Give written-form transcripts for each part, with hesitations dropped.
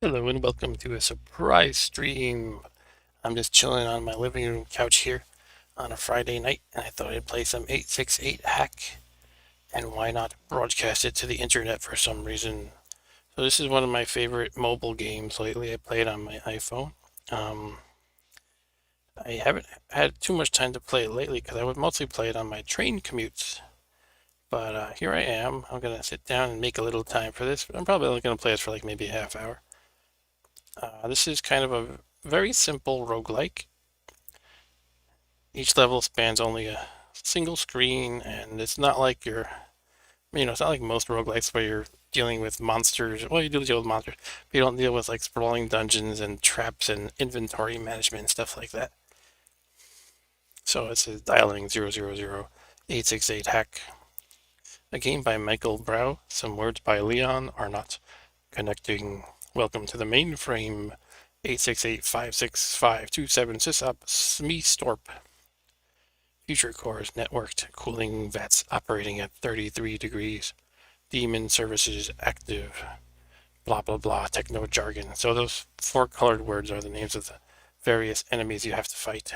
Hello and welcome to a surprise stream. I'm just chilling on my living room couch here on a Friday night, and I thought I'd play some 868 hack, and why not broadcast it to the internet for some reason. So this is one of my favorite mobile games lately. I play it on my iPhone. Um, I haven't had too much time to play it lately because I would mostly play it on my train commutes. But here I am. I'm gonna sit down and make a little time for this. I'm probably only gonna play this for like maybe a half hour. This is kind of a very simple roguelike. Each level spans only a single screen, and it's not like it's not like most roguelikes where you're dealing with monsters. Well, you do deal with monsters, but you don't deal with like sprawling dungeons and traps and inventory management and stuff like that. So it says dialing 000 868 hack. A game by Michael Brow. Some words by Leon are not connecting. Welcome to the mainframe. 868565527 sysop smee-storp. Future cores networked, cooling vats operating at 33 degrees. Daemon services active. Blah blah blah, techno jargon. So those four colored words are the names of the various enemies you have to fight.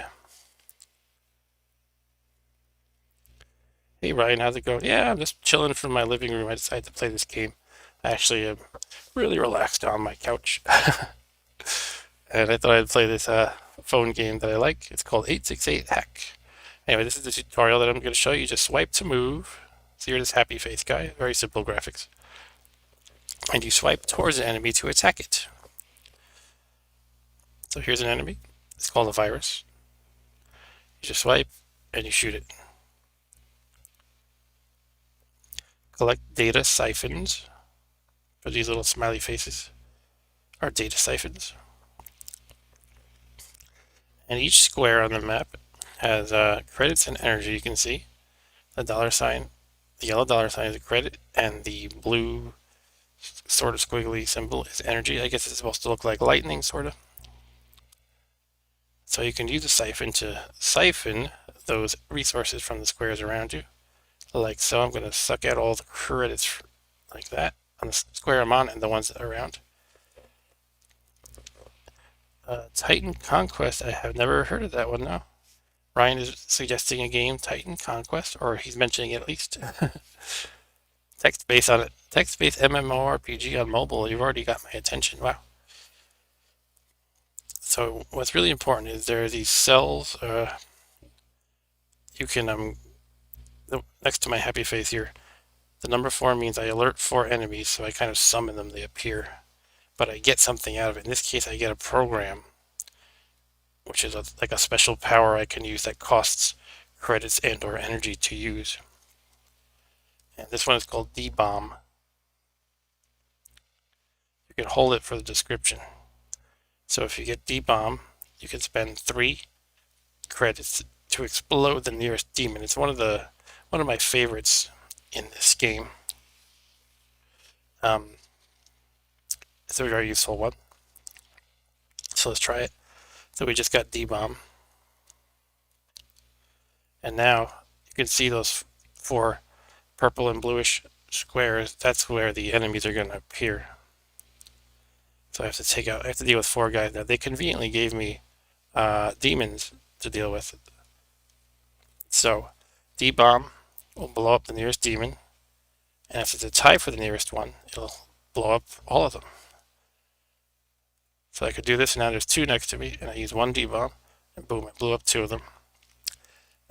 Hey Ryan, how's it going? Yeah, I'm just chilling from my living room. I decided to play this game. I actually am really relaxed on my couch. And I thought I'd play this phone game that I like. It's called 868 Hack. Anyway, this is the tutorial that I'm going to show you. Just swipe to move. So you're this happy face guy. Very simple graphics. And you swipe towards an enemy to attack it. So here's an enemy. It's called a virus. You just swipe and you shoot it. Collect data siphons. For these little smiley faces are data siphons. And each square on the map has credits and energy. You can see the dollar sign. The yellow dollar sign is a credit, and the blue sort of squiggly symbol is energy. I guess it's supposed to look like lightning, sort of. So you can use a siphon to siphon those resources from the squares around you. Like so, I'm going to suck out all the credits like that on the square I'm on and the ones around. Titan Conquest, I have never heard of that one now. Ryan is suggesting a game, Titan Conquest, or he's mentioning it at least. Text-based on it. Text-based MMORPG on mobile. You've already got my attention. Wow. So what's really important is there are these cells. You can next to my happy face here, the number 4 means I alert 4 enemies, so I kind of summon them. They appear, but I get something out of it. In this case, I get a program, which is like a special power I can use that costs credits and/or energy to use. And this one is called D-Bomb. You can hold it for the description. So if you get D-Bomb, you can spend 3 credits to explode the nearest demon. It's one of my favorites in this game. It's a very useful one. So let's try it. So we just got D-Bomb. And now you can see those 4 purple and bluish squares. That's where the enemies are going to appear. So I have to deal with 4 guys now. They conveniently gave me demons to deal with. So D-Bomb will blow up the nearest demon, and if it's a tie for the nearest one, it'll blow up all of them. So I could do this, and now there's 2 next to me, and I use 1 D-Bomb, and boom, it blew up 2 of them.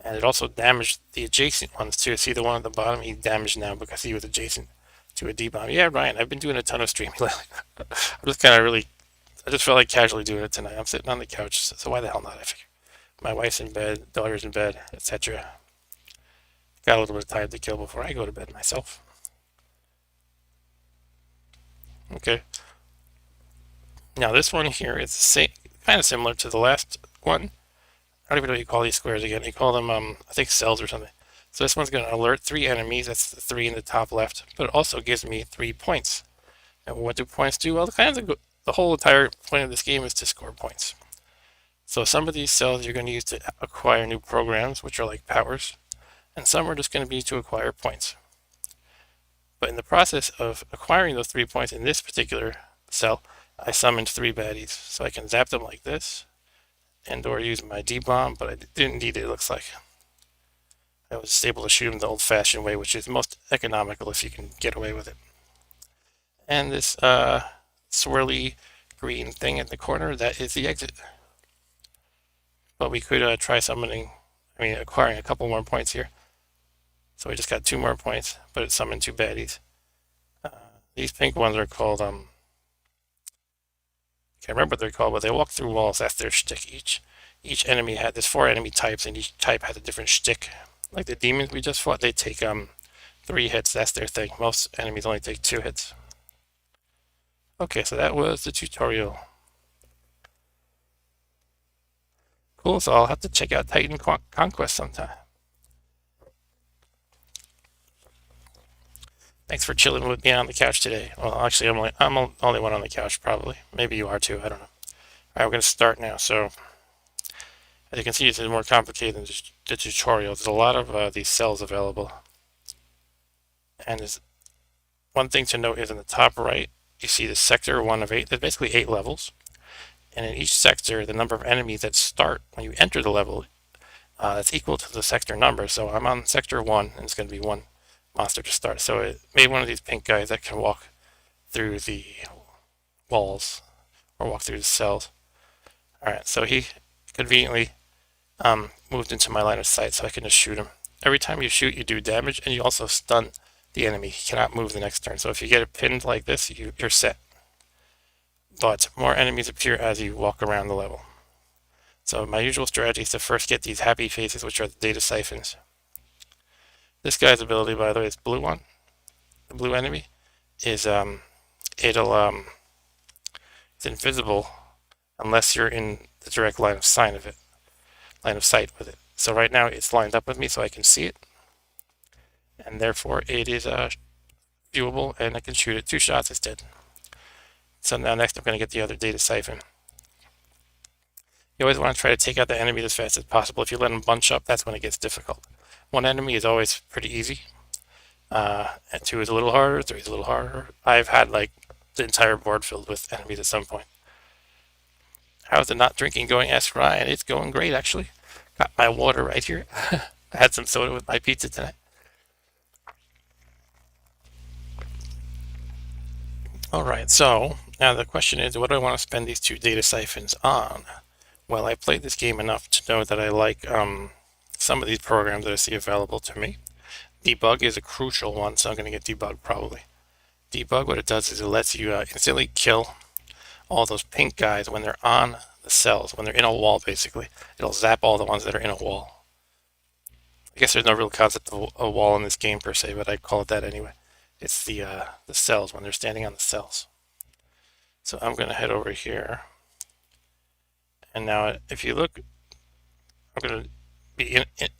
And it also damaged the adjacent ones too. See the one at the bottom? He's damaged now because he was adjacent to a D-Bomb. Yeah, Ryan, I've been doing a ton of streaming lately. I just felt like casually doing it tonight. I'm sitting on the couch, so why the hell not? I figure. My wife's in bed, daughter's in bed, etc. Got a little bit of time to kill before I go to bed myself. Okay. Now this one here is kind of similar to the last one. I don't even know what you call these squares again. You call them, I think, cells or something. So this one's going to alert 3 enemies. That's the 3 in the top left. But it also gives me 3 points. And what do points do? Well, the whole entire point of this game is to score points. So some of these cells you're going to use to acquire new programs, which are like powers. And some are just going to be to acquire points. But in the process of acquiring those 3 points in this particular cell, I summoned 3 baddies, so I can zap them like this, and or use my D-bomb, but I didn't need it, it looks like. I was just able to shoot them the old-fashioned way, which is most economical if you can get away with it. And this swirly green thing in the corner, that is the exit. But we could try acquiring a couple more points here. So we just got 2 more points, but it summoned 2 baddies. These pink ones are called, can't remember what they're called, but they walk through walls. That's their shtick. Each enemy had, there's 4 enemy types, and each type has a different shtick. Like the demons we just fought, they take 3 hits. That's their thing. Most enemies only take 2 hits. Okay, so that was the tutorial. Cool, so I'll have to check out Titan Conquest sometime. Thanks for chilling with me on the couch today. Well, actually, I'm only one on the couch, probably. Maybe you are too, I don't know. Alright, we're going to start now. So, as you can see, it's more complicated than the tutorial. There's a lot of these cells available. And there's one thing to note is in the top right, you see the sector 1 of 8. There's basically 8 levels. And in each sector, the number of enemies that start when you enter the level, that's equal to the sector number. So I'm on sector 1, and it's going to be 1 monster to start. So it made one of these pink guys that can walk through the walls or walk through the cells. Alright, so he conveniently moved into my line of sight, so I can just shoot him. Every time you shoot, you do damage, and you also stun the enemy. He cannot move the next turn. So if you get it pinned like this, you're set. But more enemies appear as you walk around the level. So my usual strategy is to first get these happy faces, which are the data siphons. This guy's ability, by the way, is blue one. The blue enemy is it's invisible unless you're in the direct line of sight with it. So right now it's lined up with me, so I can see it, and therefore it is viewable, and I can shoot it 2 shots. It's dead. So now next I'm going to get the other data siphon. You always want to try to take out the enemy as fast as possible. If you let them bunch up, that's when it gets difficult. 1 enemy is always pretty easy. And 2 is a little harder, 3 is a little harder. I've had like the entire board filled with enemies at some point. How's the not drinking going? Asked Ryan. It's going great, actually. Got my water right here. I had some soda with my pizza tonight. Alright, so now the question is, what do I want to spend these 2 data siphons on? Well, I played this game enough to know that I like some of these programs that I see available to me. Debug is a crucial one, so I'm going to get debug probably. Debug, what it does is it lets you instantly kill all those pink guys when they're on the cells, when they're in a wall basically. It'll zap all the ones that are in a wall. I guess there's no real concept of a wall in this game per se, but I call it that anyway. It's the cells, when they're standing on the cells. So I'm going to head over here. And now if you look, I'm going to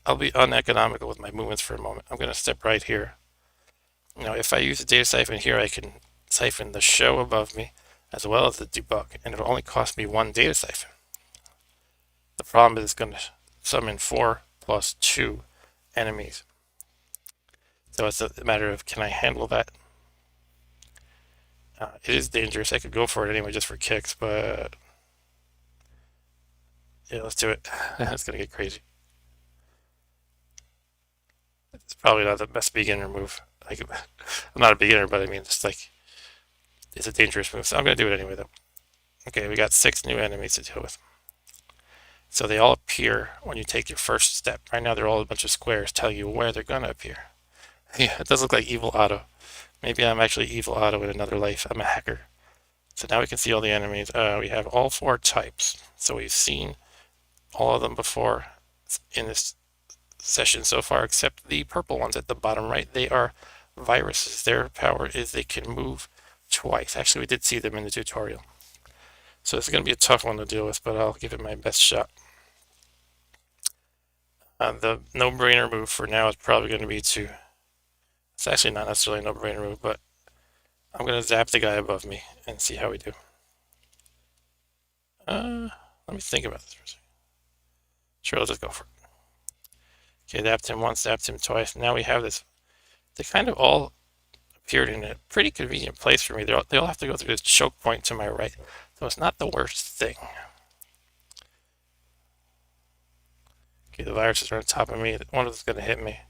I'll be uneconomical with my movements for a moment. I'm going to step right here. Now if I use the data siphon here, I can siphon the show above me as well as the debug, and it'll only cost me 1 data siphon. The problem is it's going to summon 4 plus 2 enemies. So it's a matter of, can I handle that? It is dangerous. I could go for it anyway just for kicks, but yeah, let's do it. It's going to get crazy. It's probably not the best beginner move. Like, I'm not a beginner, but I mean, it's like, it's a dangerous move. So I'm going to do it anyway, though. Okay, we got 6 new enemies to deal with. So they all appear when you take your first step. Right now, they're all a bunch of squares telling you where they're going to appear. Yeah, it does look like Evil Otto. Maybe I'm actually Evil Otto in another life. I'm a hacker. So now we can see all the enemies. We have all 4 types. So we've seen all of them before in this session so far, except the purple ones at the bottom right. They are viruses. Their power is they can move twice. Actually, we did see them in the tutorial. So this is going to be a tough one to deal with, but I'll give it my best shot. The no-brainer move for now is probably going to be to... It's actually not necessarily a no-brainer move, but I'm going to zap the guy above me and see how we do. Let me think about this for a second. Sure, let's just go for it. Okay, zapped him once, zapped him twice. Now we have this. They kind of all appeared in a pretty convenient place for me. They all have to go through this choke point to my right, so it's not the worst thing. Okay, the viruses are on top of me. One of them's going to hit me.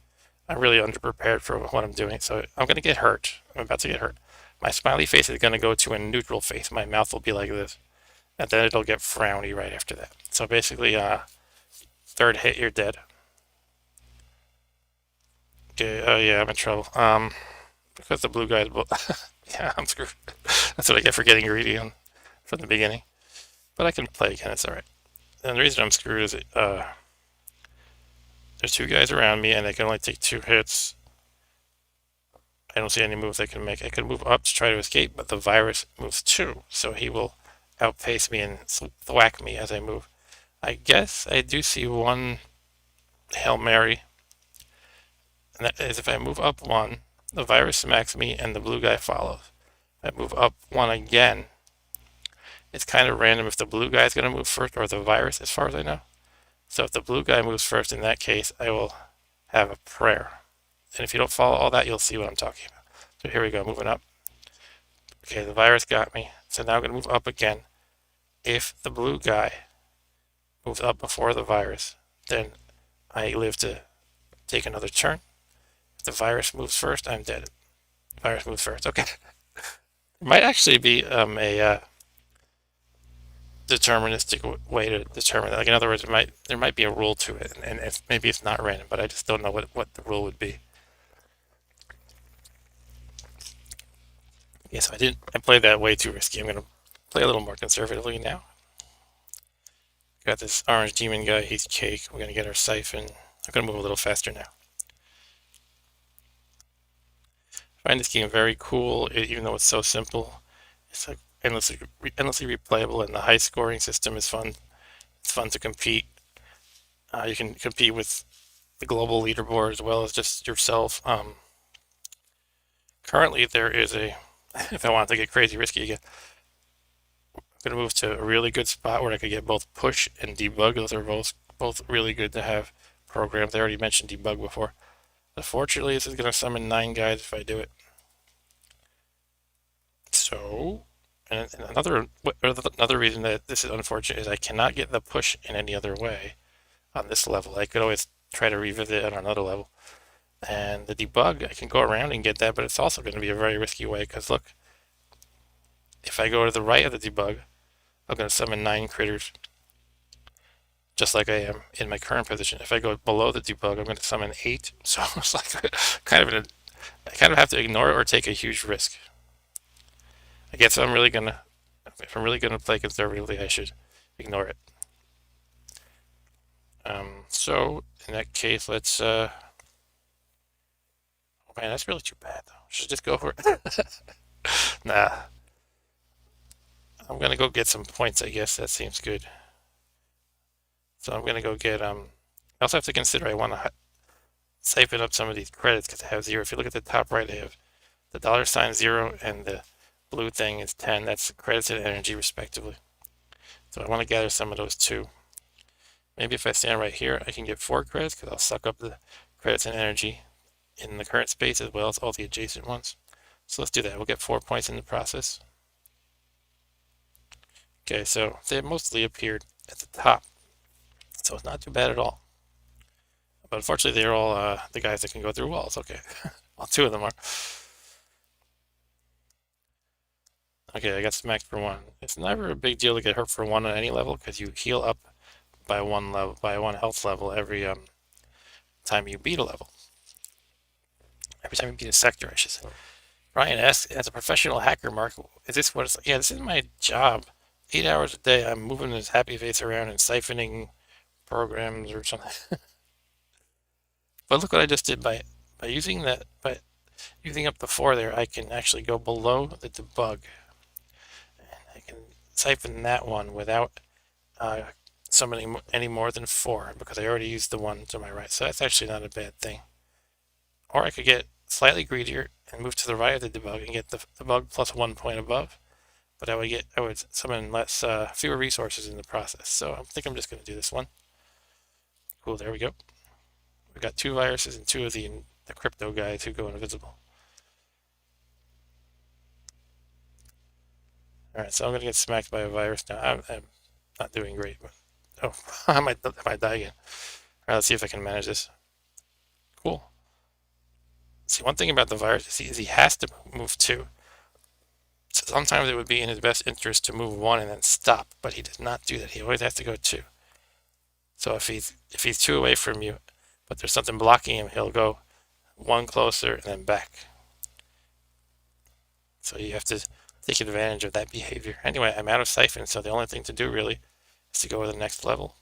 I'm really underprepared for what I'm doing, so I'm going to get hurt. I'm about to get hurt. My smiley face is going to go to a neutral face. My mouth will be like this, and then it'll get frowny right after that. So basically, third hit, you're dead. Okay, oh yeah, I'm in trouble. Because the blue guy's, yeah, I'm screwed. That's what I get for getting greedy from the beginning. But I can play again, it's alright. And the reason I'm screwed is there's two guys around me and they can only take 2 hits. I don't see any moves I can make. I can move up to try to escape, but the virus moves too, so he will outpace me and thwack me as I move. I guess I do see one Hail Mary, and that is if I move up 1, the virus smacks me and the blue guy follows. If I move up 1 again, it's kind of random if the blue guy is going to move first or the virus, as far as I know. So if the blue guy moves first, in that case, I will have a prayer. And if you don't follow all that, you'll see what I'm talking about. So here we go, moving up. Okay, the virus got me. So now I'm going to move up again. If the blue guy moves up before the virus, then I live to take another turn. If the virus moves first, I'm dead. The virus moves first. Okay. It might actually be a deterministic way to determine that. Like, in other words, there might be a rule to it, and maybe it's not random, but I just don't know what the rule would be. Yeah, so I played that way too risky. I'm gonna play a little more conservatively now. Got this orange demon guy, he's cake. We're gonna get our siphon. I'm gonna move a little faster now. I find this game very cool, even though it's so simple. It's like endlessly replayable, and the high scoring system is fun. It's fun to compete. You can compete with the global leaderboard as well as just yourself. Currently, there is a, if I want to get crazy risky again, I'm going to move to a really good spot where I could get both push and debug. Those are both really good to have programs. I already mentioned debug before. Unfortunately, this is going to summon 9 guys if I do it. So, and another reason that this is unfortunate is I cannot get the push in any other way on this level. I could always try to revisit it on another level. And the debug, I can go around and get that, but it's also going to be a very risky way, because look, if I go to the right of the debug, I'm going to summon 9 critters, just like I am in my current position. If I go below the debug, I'm going to summon 8, so it's like I kind of have to ignore it or take a huge risk. I guess if I'm really gonna play conservatively, I should ignore it. So in that case, let's oh man, that's really too bad though. Should just go for it. Nah. I'm gonna go get some points, I guess. That seems good. So I'm gonna go get I also have to consider I want to siphon up some of these credits because I have 0. If you look at the top right, I have the $ 0 and the blue thing is 10. That's credits and energy respectively. So I want to gather some of those too. Maybe if I stand right here, I can get 4 credits because I'll suck up the credits and energy in the current space as well as all the adjacent ones. So let's do that. We'll get 4 points in the process. Okay, so they mostly appeared at the top, so it's not too bad at all. But unfortunately, they're all the guys that can go through walls. Okay, well, 2 of them are. Okay, I got smacked for 1. It's never a big deal to get hurt for 1 on any level because you heal up by 1 level, by 1 health level every time you beat a level. Every time you beat a sector, I should say. Ryan asks, as a professional hacker, Mark, is this what it's like? Yeah, this is my job. 8 hours a day, I'm moving this happy face around and siphoning programs or something. But look what I just did by using that, by using up the 4 there, I can actually go below the debug. And I can siphon that one without summoning any more than 4 because I already used the one to my right. So that's actually not a bad thing. Or I could get slightly greedier and move to the right of the debug and get the debug plus 1 point above. But I would summon fewer resources in the process. So I think I'm just going to do this one. Cool, there we go. We got 2 viruses and 2 of the crypto guys who go invisible. Alright, so I'm gonna get smacked by a virus now. I'm not doing great, but oh, I might die again. Alright, let's see if I can manage this. Cool. See, one thing about the virus is he has to move two. So sometimes it would be in his best interest to move one and then stop, but he does not do that. He always has to go two. So if he's two away from you, but there's something blocking him, he'll go one closer and then back. So you have to take advantage of that behavior. Anyway, I'm out of siphon, so the only thing to do really is to go to the next level.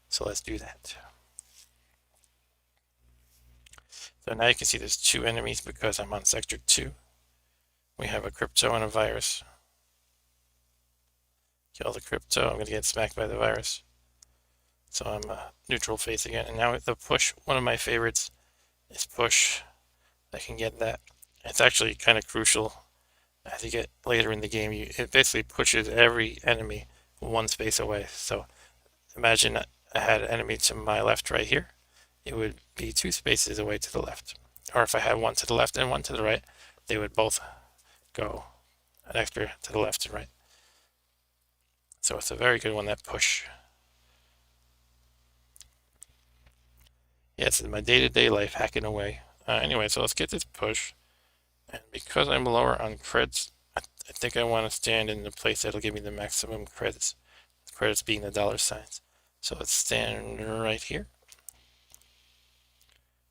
So let's do that. So now you can see there's two enemies because I'm on sector 2. We have a crypto and a virus. Kill the crypto, I'm going to get smacked by the virus. So I'm neutral phase again. And now with the push, one of my favorites is push. I can get that. It's actually kind of crucial as you get later in the game. It basically pushes every enemy one space away. So imagine I had an enemy to my left right here. It would be 2 spaces away to the left. Or if I had one to the left and one to the right, they would both go an extra to the left and right. So it's a very good one, that push. Yeah, it's my day-to-day life hacking away. Anyway, so let's get this push. And because I'm lower on creds, I think I want to stand in the place that'll give me the maximum credits. Credits being the dollar signs. So let's stand right here.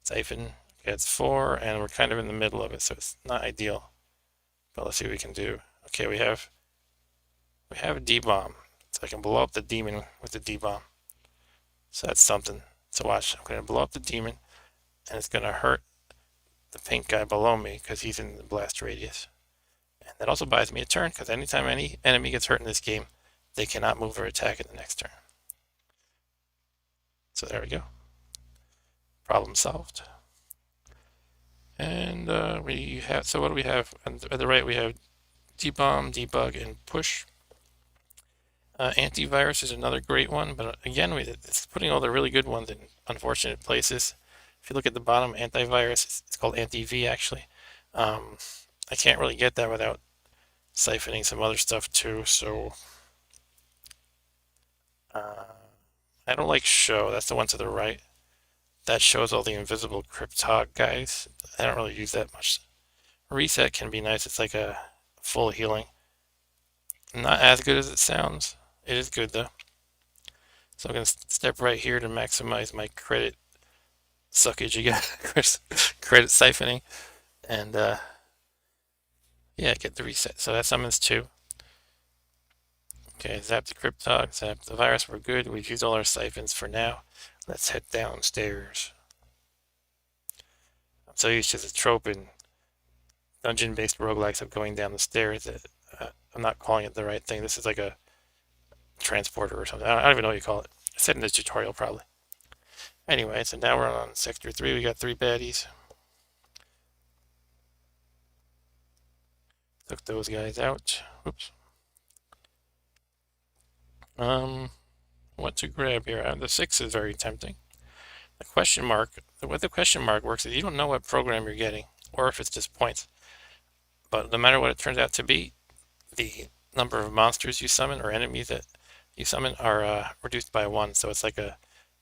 Siphon, okay, it's 4, and we're kind of in the middle of it, so it's not ideal. But let's see what we can do. Okay, we have a D-bomb, so I can blow up the demon with the D-bomb. So that's something. So watch, I'm going to blow up the demon, and it's going to hurt the pink guy below me because he's in the blast radius. And that also buys me a turn, because anytime any enemy gets hurt in this game, they cannot move or attack in the next turn. So there we go. Problem solved. And we have, so what do we have? On the right we have debomb, debug, and push. Antivirus is another great one, but again, it's putting all the really good ones in unfortunate places. If you look at the bottom, antivirus, it's called anti-V actually. I can't really get that without siphoning some other stuff too, so I don't like show. That's the one to the right. That shows all the invisible cryptog guys. I don't really use that much. Reset can be nice. It's like a full healing. Not as good as it sounds. It is good though. So I'm going to step right here to maximize my credit suckage again. Credit siphoning. And yeah, get the reset. So that summons 2. Okay, zap the cryptog, zap the virus. We're good. We've used all our siphons for now. Let's head downstairs. I'm so used to the trope in dungeon-based roguelikes of going down the stairs that I'm not calling it the right thing. This is like a transporter or something. I don't even know what you call it. I said in this tutorial probably. Anyway, so now we're on sector 3. We got 3 baddies. Took those guys out. Oops. What to grab here? The 6 is very tempting. The question mark, the way the question mark works is you don't know what program you're getting, or if it's just points. But no matter what it turns out to be, the number of monsters you summon or enemies that you summon are reduced by 1. So it's like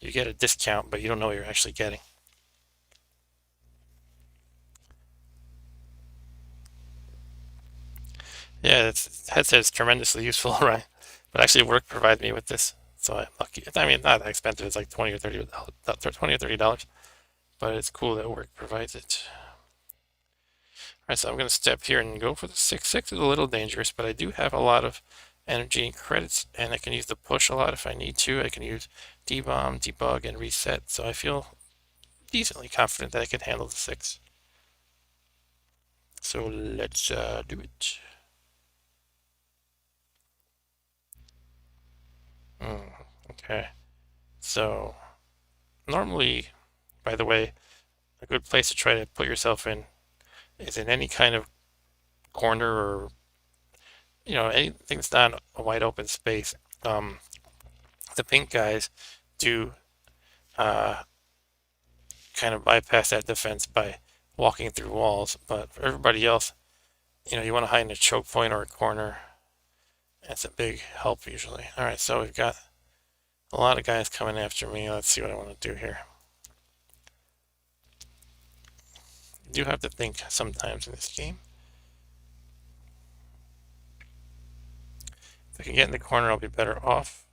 you get a discount, but you don't know what you're actually getting. Yeah, headset is tremendously useful, right? But actually, work provides me with this, so I'm lucky. I mean, not that expensive. It's like $20 or $30, but it's cool that work provides it. All right, so I'm going to step here and go for the 6. 6 is a little dangerous, but I do have a lot of energy and credits, and I can use the push a lot if I need to. I can use debomb, debug, and reset, so I feel decently confident that I can handle the 6. So let's do it. Okay, so normally, by the way, a good place to try to put yourself in is in any kind of corner or, you know, anything that's not a wide open space. The pink guys do kind of bypass that defense by walking through walls, but for everybody else, you know, you want to hide in a choke point or a corner. That's a big help usually. Alright, so we've got a lot of guys coming after me. Let's see what I want to do here. You do have to think sometimes in this game. If I can get in the corner, I'll be better off.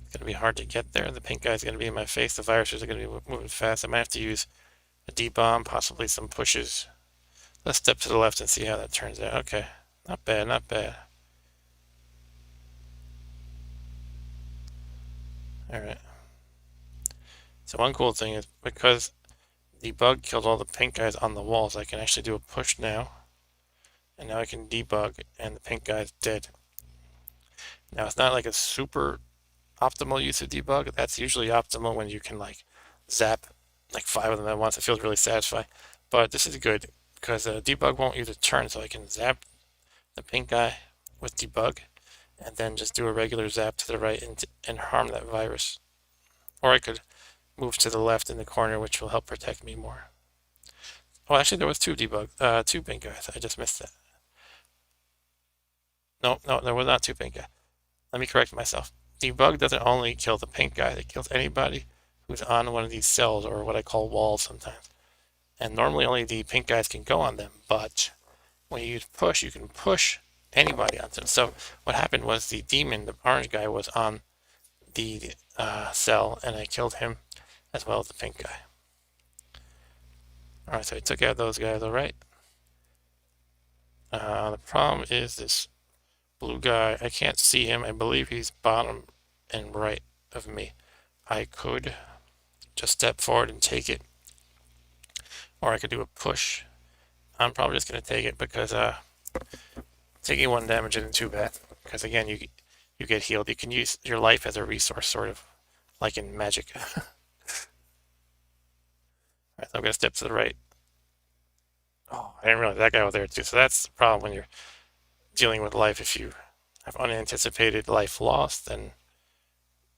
It's going to be hard to get there. The pink guy's going to be in my face. The viruses are going to be moving fast. I might have to use a D-bomb, possibly some pushes. Let's step to the left and see how that turns out. Okay, not bad, not bad. Alright. So one cool thing is because the bug killed all the pink guys on the walls, I can actually do a push now. And now I can debug, and the pink guy's dead. Now it's not like a super optimal use of debug. That's usually optimal when you can like zap like 5 of them at once. It feels really satisfying. But this is good because debug won't use a turn, so I can zap the pink guy with debug and then just do a regular zap to the right and harm that virus. Or I could move to the left in the corner, which will help protect me more. Oh, actually, there was two pink guys. I just missed that. No, there was not two pink guys. Let me correct myself. Debug doesn't only kill the pink guy, it kills anybody who's on one of these cells, or what I call walls sometimes. And normally only the pink guys can go on them, but when you use push, you can push anybody onto them. So what happened was the demon, the orange guy, was on the cell, and I killed him as well as the pink guy. Alright, so I took out those guys, alright. The problem is this blue guy. I can't see him. I believe he's bottom and right of me. I could just step forward and take it, or I could do a push. I'm probably just going to take it because taking 1 damage isn't too bad. Because again, you get healed. You can use your life as a resource, sort of like in Magic. Alright, so I'm going to step to the right. Oh, I didn't realize that guy was there too. So that's the problem when you're dealing with life. If you have unanticipated life lost, then it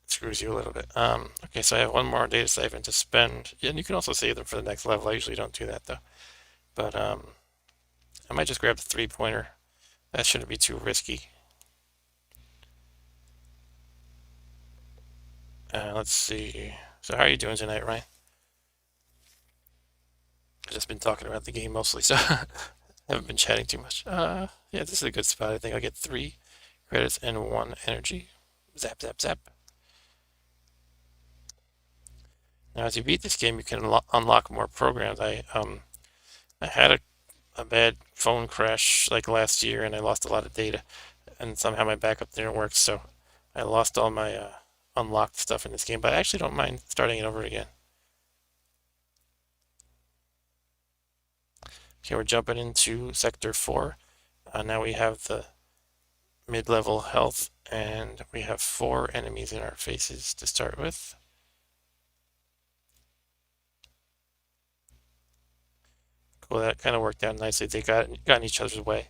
screws you a little bit. Okay, so I have one more data siphon to spend. Yeah, and you can also save them for the next level. I usually don't do that though. But I might just grab the 3-pointer. That shouldn't be too risky. Let's see. So how are you doing tonight, Ryan? I've just been talking about the game mostly, so I haven't been chatting too much. Yeah, this is a good spot. I think I'll get 3 credits and 1 energy. Zap, zap, zap. Now, as you beat this game, you can unlock more programs. I had a bad phone crash like last year, and I lost a lot of data, and somehow my backup didn't work, so I lost all my unlocked stuff in this game. But I actually don't mind starting it over again. Okay, we're jumping into Sector 4. Now we have the mid-level health, and we have 4 enemies in our faces to start with. Cool, that kind of worked out nicely. They got in each other's way.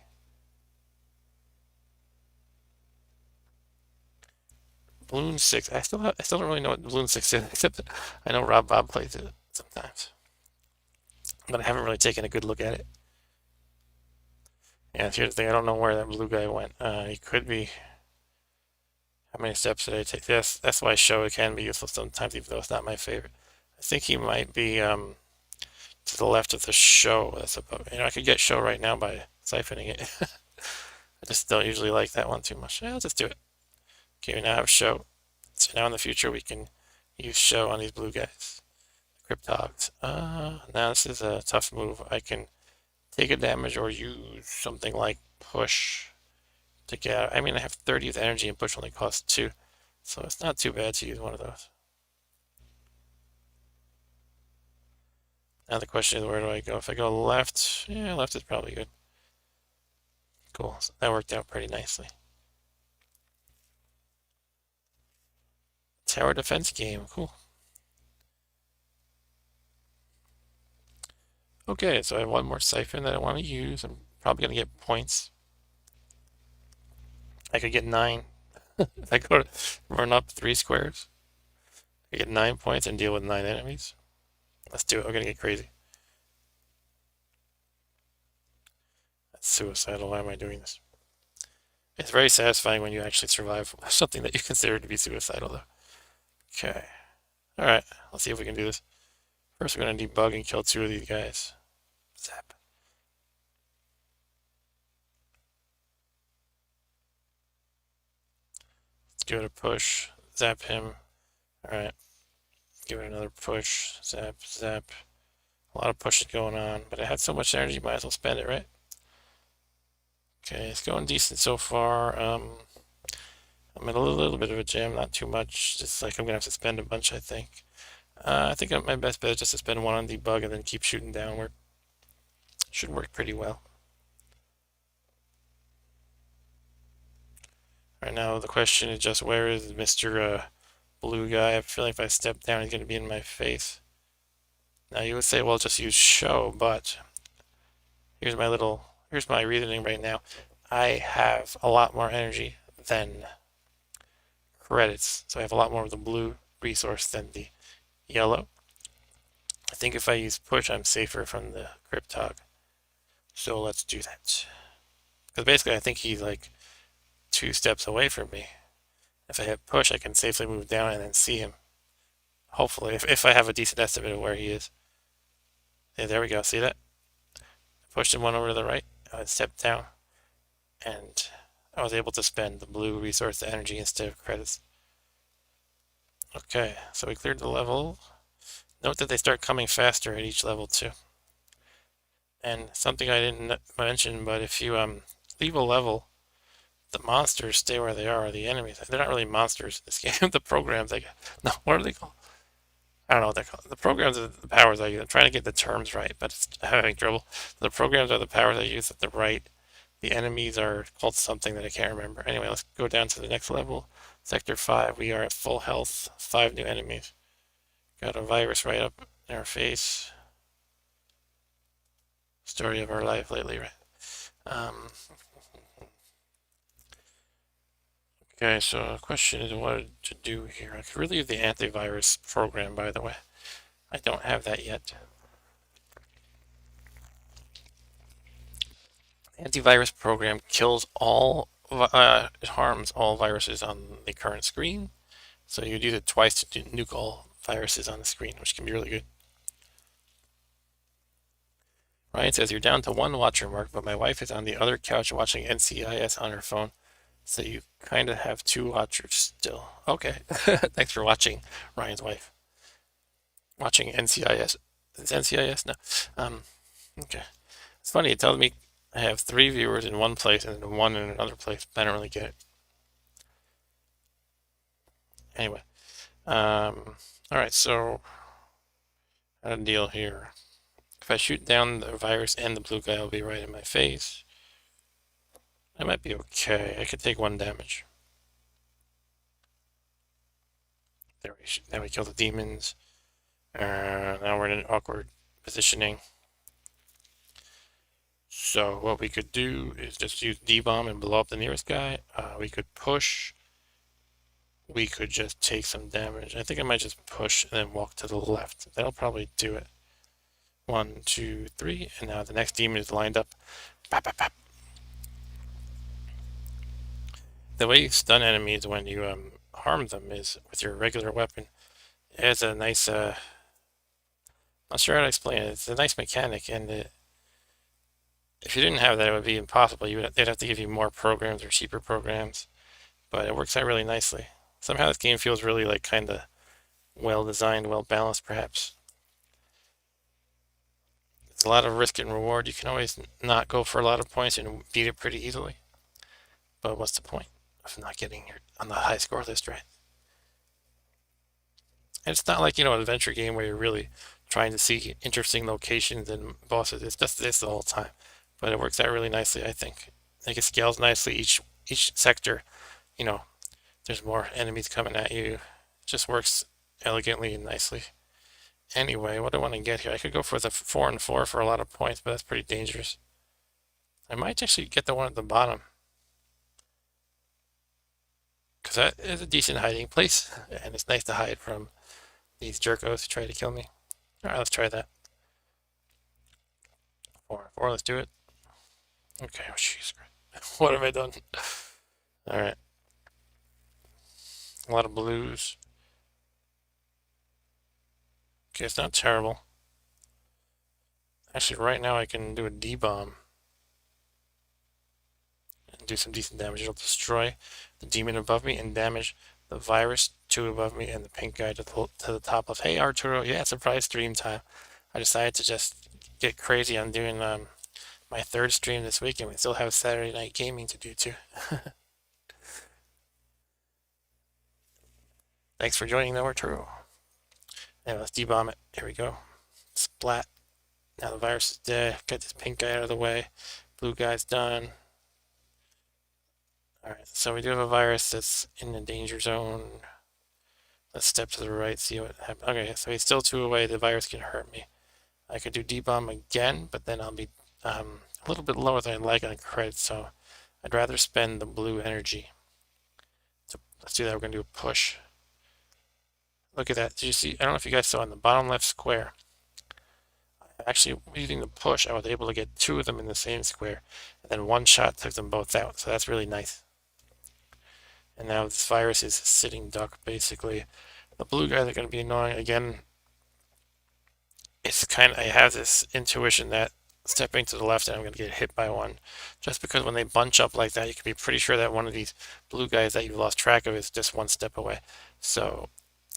Balloon 6. I still don't really know what Balloon 6 is, except I know Rob Bob plays it sometimes. But I haven't really taken a good look at it. Yeah, here's the thing, I don't know where that blue guy went. He could be... How many steps did I take? That's why show can be useful sometimes, even though it's not my favorite. I think he might be to the left of the show. That's about, I could get show right now by siphoning it. I just don't usually like that one too much. Yeah, I'll just do it. Okay, we now have show. So now in the future we can use show on these blue guys. Cryptogs. Now this is a tough move. I can take a damage or use something like push to get out. I mean, I have 30 of energy and push only costs 2. So it's not too bad to use one of those. Now the question is, where do I go? If I go left, yeah, left is probably good. Cool, so that worked out pretty nicely. Tower defense game, cool. Okay, so I have one more siphon that I want to use. I'm probably going to get points. I could get 9. If I go to run up 3 squares, I get 9 points and deal with 9 enemies. Let's do it. We're going to get crazy. That's suicidal. Why am I doing this? It's very satisfying when you actually survive something that you consider to be suicidal, though. Okay. Alright, let's see if we can do this. First, we're going to debug and kill 2 of these guys. Zap. Let's give it a push. Zap him. Alright. Give it another push. Zap, zap. A lot of pushing going on, but I had so much energy, might as well spend it, right? Okay, it's going decent so far. I'm in a little bit of a jam, not too much. Just like I'm gonna have to spend a bunch, I think. I think my best bet is just to spend 1 on debug and then keep shooting downward. Should work pretty well. Right now, the question is just where is Mr. Blue guy? I feel like if I step down, he's gonna be in my face. Now you would say, well, just use show, but here's my reasoning right now. I have a lot more energy than credits, so I have a lot more of the blue resource than the yellow. I think if I use push, I'm safer from the Cryptog. So let's do that. Because basically, I think he's like 2 steps away from me. If I hit push, I can safely move down and then see him. Hopefully, if I have a decent estimate of where he is. Yeah, there we go. See that? I pushed him 1 over to the right. I stepped down, and I was able to spend the blue resource energy instead of credits. Okay, so we cleared the level. Note that they start coming faster at each level too. And something I didn't mention, but if you leave a level, the monsters stay where they are, the enemies. They're not really monsters in this game. The programs, I guess. No, what are they called? I don't know what they're called. The programs are the powers I use. I'm trying to get the terms right, but I'm having trouble. The programs are the powers I use at the right. The enemies are called something that I can't remember. Anyway, let's go down to the next level. Sector 5, we are at full health. 5 new enemies. Got a virus right up in our face. Story of our life lately, right? Okay, so the question is what to do here. I could really use the antivirus program, by the way. I don't have that yet. Antivirus program kills it harms all viruses on the current screen. So you'd use it twice to nuke all viruses on the screen, which can be really good. Ryan says, you're down to 1 watcher mark, but my wife is on the other couch watching NCIS on her phone. So you kind of have 2 watchers still. Okay. Thanks for watching, Ryan's wife. Watching NCIS. Is NCIS? No. Okay. It's funny, it tells me I have 3 viewers in one place and then 1 in another place, but I don't really get it. Anyway. Alright, so I had a deal here. If I shoot down the virus and the blue guy will be right in my face. I might be okay. I could take 1 damage. Now we kill the demons. Now we're in an awkward positioning. So what we could do is just use D-bomb and blow up the nearest guy. We could push. We could just take some damage. I think I might just push and then walk to the left. That'll probably do it. 1, 2, 3, and now the next demon is lined up. Bap, bap, bap. The way you stun enemies when you harm them is with your regular weapon. It has a nice, not sure how to explain it. It's a nice mechanic, and if you didn't have that, it would be impossible. They'd have to give you more programs or cheaper programs, but it works out really nicely. Somehow this game feels really like kind of well designed, well balanced, perhaps. It's a lot of risk and reward. You can always not go for a lot of points and beat it pretty easily. But what's the point of not getting on the high score list, right? And it's not like, an adventure game where you're really trying to see interesting locations and bosses. It's just this the whole time. But it works out really nicely, I think. I think it scales nicely. Each sector, there's more enemies coming at you. It just works elegantly and nicely. Anyway, what do I want to get here? I could go for the 4 and 4 for a lot of points, but that's pretty dangerous. I might actually get the one at the bottom, because that is a decent hiding place, and it's nice to hide from these jerkos who try to kill me. Alright, let's try that. 4 and 4, let's do it. Okay, oh jeez, what have I done? Alright. A lot of blues. Okay, it's not terrible. Actually, right now I can do a D-bomb and do some decent damage. It'll destroy the demon above me and damage the virus 2 above me and the pink guy to the top of. Hey, Arturo. Yeah, surprise stream time. I decided to just get crazy on doing my third stream this week, and we still have Saturday night gaming to do too. Thanks for joining though, Arturo. And let's D-bomb it. Here we go. Splat. Now the virus is dead. Get this pink guy out of the way. Blue guy's done. Alright, so we do have a virus that's in the danger zone. Let's step to the right, see what happens. Okay, so he's still 2 away. The virus can hurt me. I could do D-bomb again, but then I'll be a little bit lower than I'd like on credit, so I'd rather spend the blue energy. So let's do that. We're going to do a push. Look at that. Did you see? I don't know if you guys saw in the bottom left square. Actually, using the push, I was able to get 2 of them in the same square, and then 1 shot took them both out, so that's really nice. And now this virus is a sitting duck, basically. The blue guys are going to be annoying. Again, it's kind of, I have this intuition that stepping to the left and I'm going to get hit by one. Just because when they bunch up like that, you can be pretty sure that one of these blue guys that you've lost track of is just 1 step away. So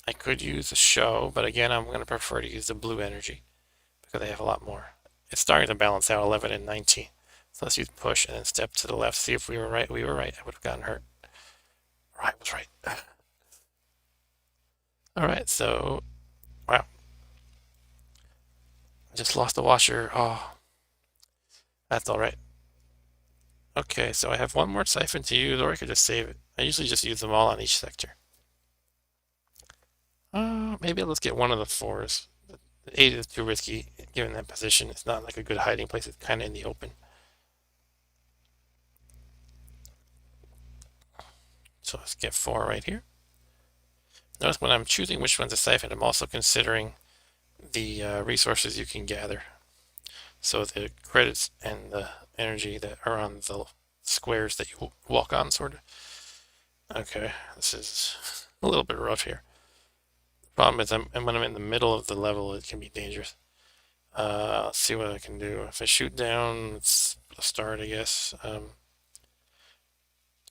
I could use a show, but again, I'm going to prefer to use the blue energy because they have a lot more. It's starting to balance out 11 and 19. So let's use push and then step to the left. See if we were right. We were right. I would have gotten hurt. I was right. Alright, so, wow. I just lost the washer. Oh, that's alright. Okay, so I have 1 more siphon to use, or I could just save it. I usually just use them all on each sector. Maybe let's get 1 of the 4s. The 8 is too risky, given that position. It's not like a good hiding place. It's kind of in the open. So let's get 4 right here. Notice when I'm choosing which one's a siphon, I'm also considering the resources you can gather. So the credits and the energy that are on the squares that you walk on, sort of. Okay, this is a little bit rough here. The problem is when I'm in the middle of the level, it can be dangerous. Let's see what I can do. If I shoot down, it's a start, I guess. I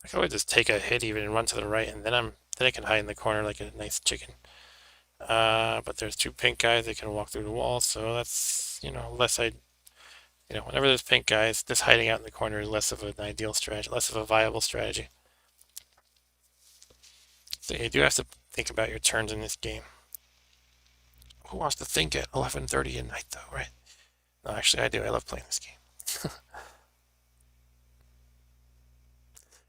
can always just take a hit even and run to the right, and then I can hide in the corner like a nice chicken. But there's 2 pink guys that can walk through the wall, so that's, whenever there's pink guys, this hiding out in the corner is less of an ideal strategy, less of a viable strategy. So you do have to think about your turns in this game. Who wants to think at 11:30 at night, though, right? No, actually, I do. I love playing this game.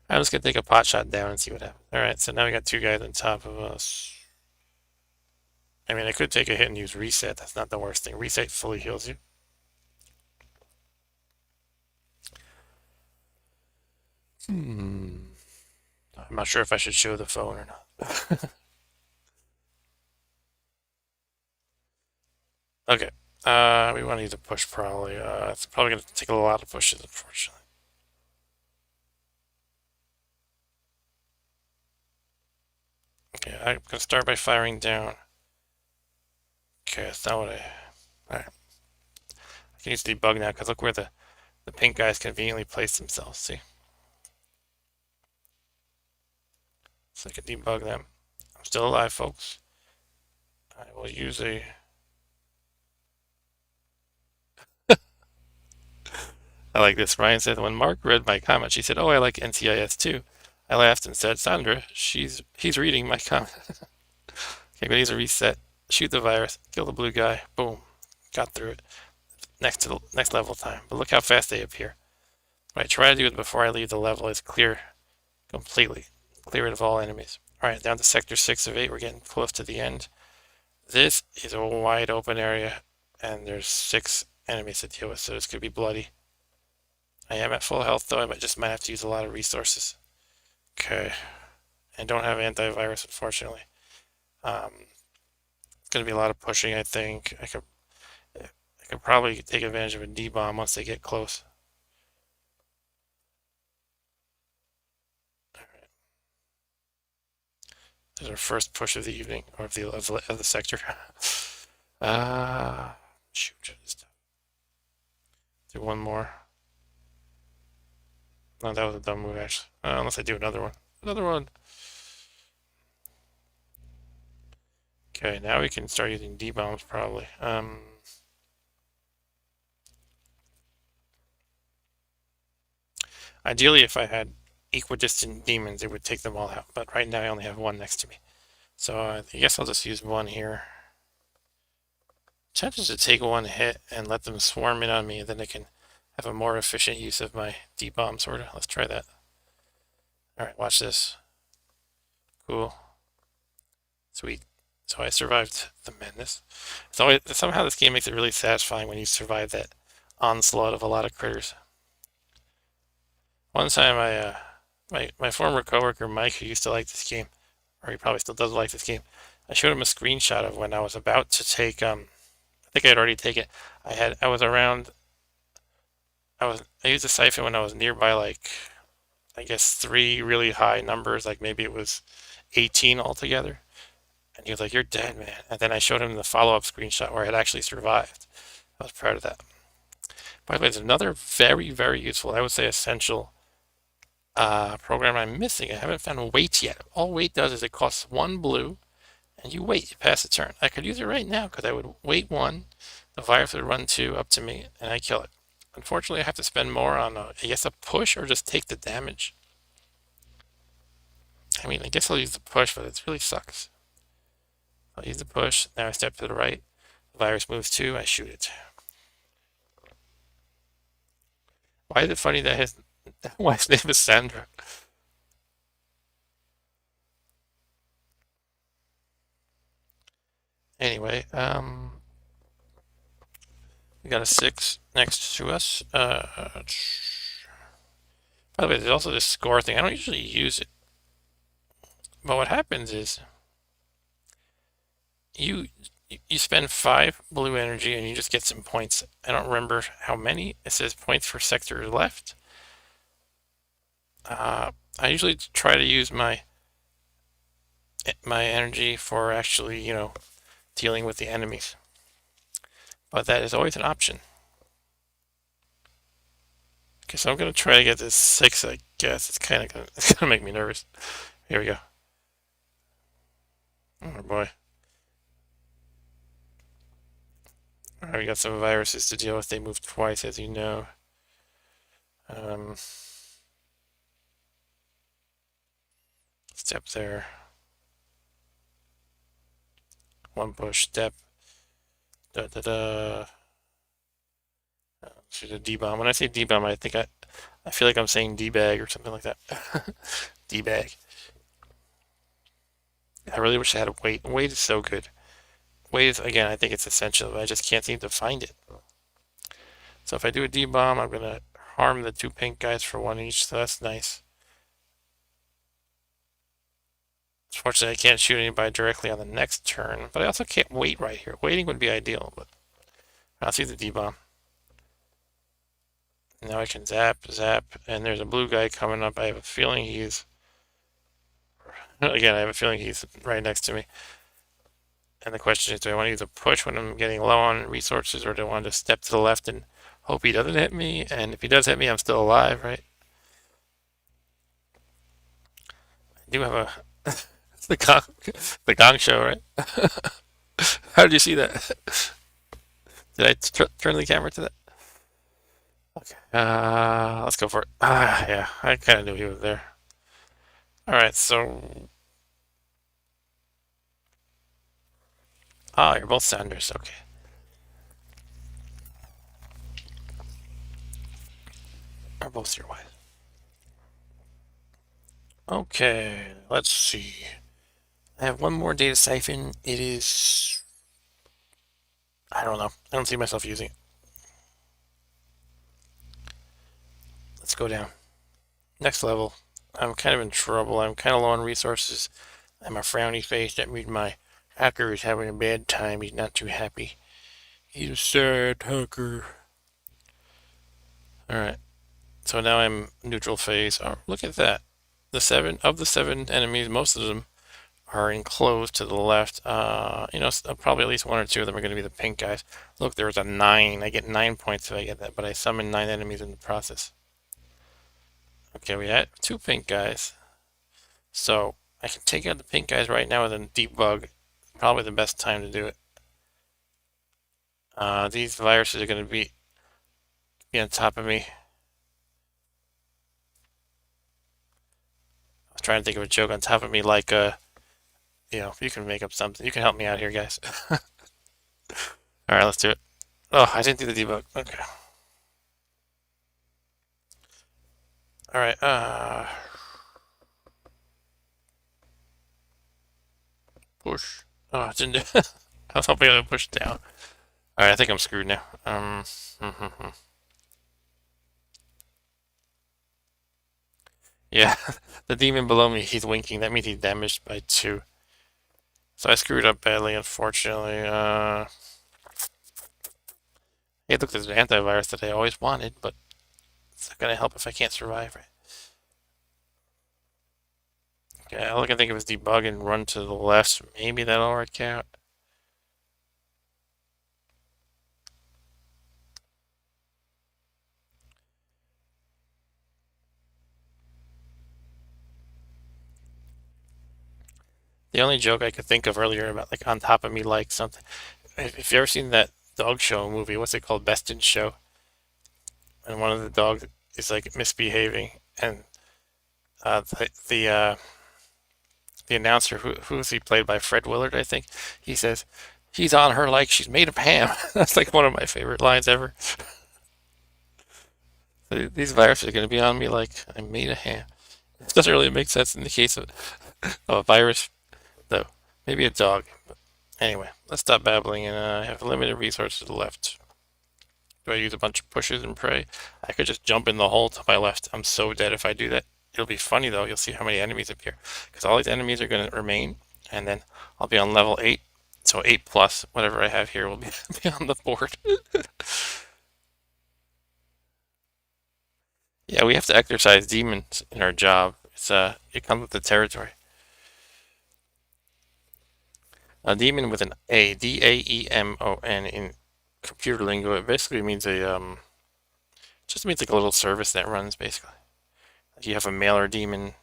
I'm just going to take a pot shot down and see what happens. Alright, so now we got 2 guys on top of us. I mean, I could take a hit and use reset. That's not the worst thing. Reset fully heals you. I'm not sure if I should show the phone or not. Okay. We want to use a push probably. It's probably going to take a lot of pushes, unfortunately. Okay, I'm going to start by firing down. Okay, that's not what Alright. I can use debug now, because look where the pink guys conveniently place themselves, see? So I can debug them. I'm still alive, folks. I will use a... I like this. Ryan said, when Mark read my comment, she said, oh, I like NCIS too. I laughed and said, Sandra, he's reading my comment. Okay, but he's a reset. Shoot the virus. Kill the blue guy. Boom. Got through it. Next level time. But look how fast they appear. What I try to do before I leave the level is clear completely. Clear it of all enemies. Alright, down to sector 6 of 8. We're getting close to the end. This is a wide open area, and there's 6 enemies to deal with, so this could be bloody. I am at full health, though. I just might have to use a lot of resources. Okay. I don't have antivirus, unfortunately. It's going to be a lot of pushing, I think. I could probably take advantage of a D-bomb once they get close. This is our first push of the evening, or of the sector. Shoot. Do one more. No, that was a dumb move, actually. Unless I do another one. Another one. Okay, now we can start using D-bombs, probably. Ideally, if I had equidistant demons, it would take them all out. But right now, I only have one next to me. So I guess I'll just use one here. Tempted to take one hit and let them swarm in on me, and then I can have a more efficient use of my D-bomb, sort of. Let's try that. Alright, watch this. Cool. Sweet. So I survived the madness. So somehow this game makes it really satisfying when you survive that onslaught of a lot of critters. One time my former coworker Mike, who used to like this game, or he probably still does like this game, I showed him a screenshot of when I was about to take I think I had already taken it. I used a siphon when I was nearby, like I guess 3 really high numbers, like maybe it was 18 altogether. And he was like, "You're dead, man." And then I showed him the follow-up screenshot where I had actually survived. I was proud of that. By the way, there's another very, very useful, I would say essential program I'm missing. I haven't found wait yet. All wait does is it costs 1 blue, and you wait, you pass a turn. I could use it right now because I would wait 1, the virus would run 2 up to me, and I kill it. Unfortunately, I have to spend more on, I guess, a push or just take the damage. I mean, I guess I'll use the push, but it really sucks. I'll use the push. Now I step to the right. The virus moves 2. I shoot it. Why is it funny that his wife's name is Sandra? Anyway, we got a 6 next to us. By the way, there's also this score thing. I don't usually use it, but what happens is you spend 5 blue energy and you just get some points. I don't remember how many. It says points for sector left. I usually try to use my energy for actually, dealing with the enemies. But that is always an option. Okay, so I'm gonna try to get this 6, I guess. It's gonna make me nervous. Here we go. Oh boy. Alright, we got some viruses to deal with. They move twice, as you know. Step there. 1 push, step. Da da da. Shoot a D-bomb. When I say D-bomb, I feel like I'm saying D-bag or something like that. D-bag. I really wish I had a wait. Wait is so good. Wait is, again, I think it's essential, but I just can't seem to find it. So if I do a D-bomb, I'm gonna harm the 2 pink guys for 1 each, so that's nice. Unfortunately, I can't shoot anybody directly on the next turn, but I also can't wait right here. Waiting would be ideal, but I'll see the D-bomb. Now I can zap, and there's a blue guy coming up. I have a feeling he's... Again, I have a feeling he's right next to me. And the question is, do I want to use a push when I'm getting low on resources, or do I want to just step to the left and hope he doesn't hit me? And if he does hit me, I'm still alive, right? I do have a... It's the gong show, right? How did you see that? Did I turn the camera to that? Okay. Let's go for it. Yeah, I kind of knew he was there. Alright, so... you're both Sanders, okay. Are both your wife. Okay, let's see. I have one more data siphon. It is... I don't know. I don't see myself using it. Let's go down. Next level. I'm kind of in trouble. I'm kind of low on resources. I'm a frowny face. That means my hacker is having a bad time. He's not too happy. He's a sad hacker. Alright. So now I'm neutral phase. Oh, look at that. The 7 enemies, most of them are enclosed to the left. Probably at least one or two of them are going to be the pink guys. Look, there was a 9. I get 9 points if I get that, but I summoned 9 enemies in the process. Okay, we had 2 pink guys. So I can take out the pink guys right now with a debug. Probably the best time to do it. These viruses are going to be on top of me. I was trying to think of a joke on top of me, like you can make up something. You can help me out here, guys. All right, let's do it. Oh, I didn't do the debug. Okay. All right. Push. Oh, I didn't do. I was hoping I would push down. All right, I think I'm screwed now. Yeah, the demon below me, he's winking. That means he's damaged by 2. So I screwed up badly, unfortunately. Hey, look, there's an antivirus that I always wanted, but it's not gonna help if I can't survive, right? Okay, all I can think of is debug and run to the left. Maybe that'll work out. The only joke I could think of earlier about like on top of me like something. If you ever seen that dog show movie, what's it called? Best in Show, and one of the dogs is like misbehaving, and the announcer, who's he played by Fred Willard, I think, he says, "He's on her like she's made of ham." That's like one of my favorite lines ever. These viruses are going to be on me like I'm made of ham. It doesn't really make sense in the case of a virus, though. Maybe a dog. But anyway, let's stop babbling, and I have limited resources left. Do I use a bunch of pushes and pray? I could just jump in the hole to my left. I'm so dead if I do that. It'll be funny though. You'll see how many enemies appear. Because all these enemies are going to remain. And then I'll be on level 8. So 8 plus whatever I have here will be, be on the board. Yeah, we have to exercise demons in our job. It comes with the territory. A demon with an A, Daemon in computer lingo. It basically means just means like a little service that runs basically. Like you have a mailer demon.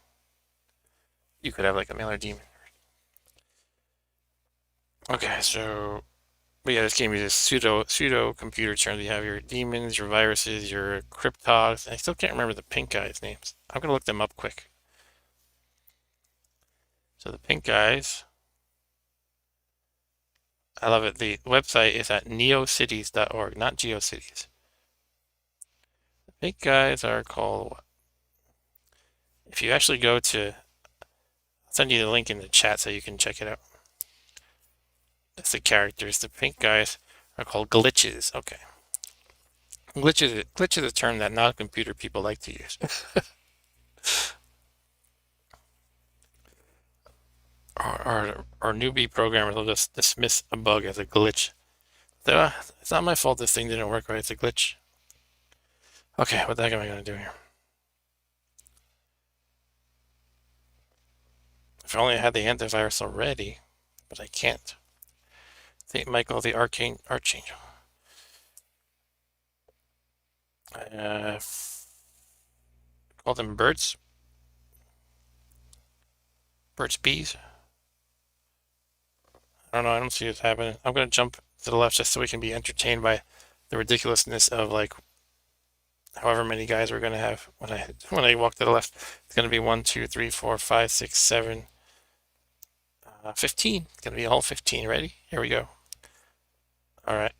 You could have like a mailer demon. Okay, so but yeah, this game uses pseudo computer terms. You have your demons, your viruses, your cryptogs. I still can't remember the pink guys' names. I'm gonna look them up quick. So the pink guys, I love it. The website is at neocities.org, not GeoCities. The pink guys are called. If you actually go to, I'll send you the link in the chat so you can check it out. That's the characters. The pink guys are called glitches. Okay. Glitch is a term that non-computer people like to use. Our newbie programmers will just dismiss a bug as a glitch. So, it's not my fault this thing didn't work right. It's a glitch. Okay, what the heck am I going to do here? If only I had the antivirus already, but I can't. St. Michael the Archangel. Call them birds. Birds, bees. I don't know. I don't see it happening. I'm going to jump to the left just so we can be entertained by the ridiculousness of like however many guys we're going to have when I walk to the left. It's going to be 1, 2, 3, 4, 5, 6, 7, 15. It's going to be all 15. Ready? Here we go. All right.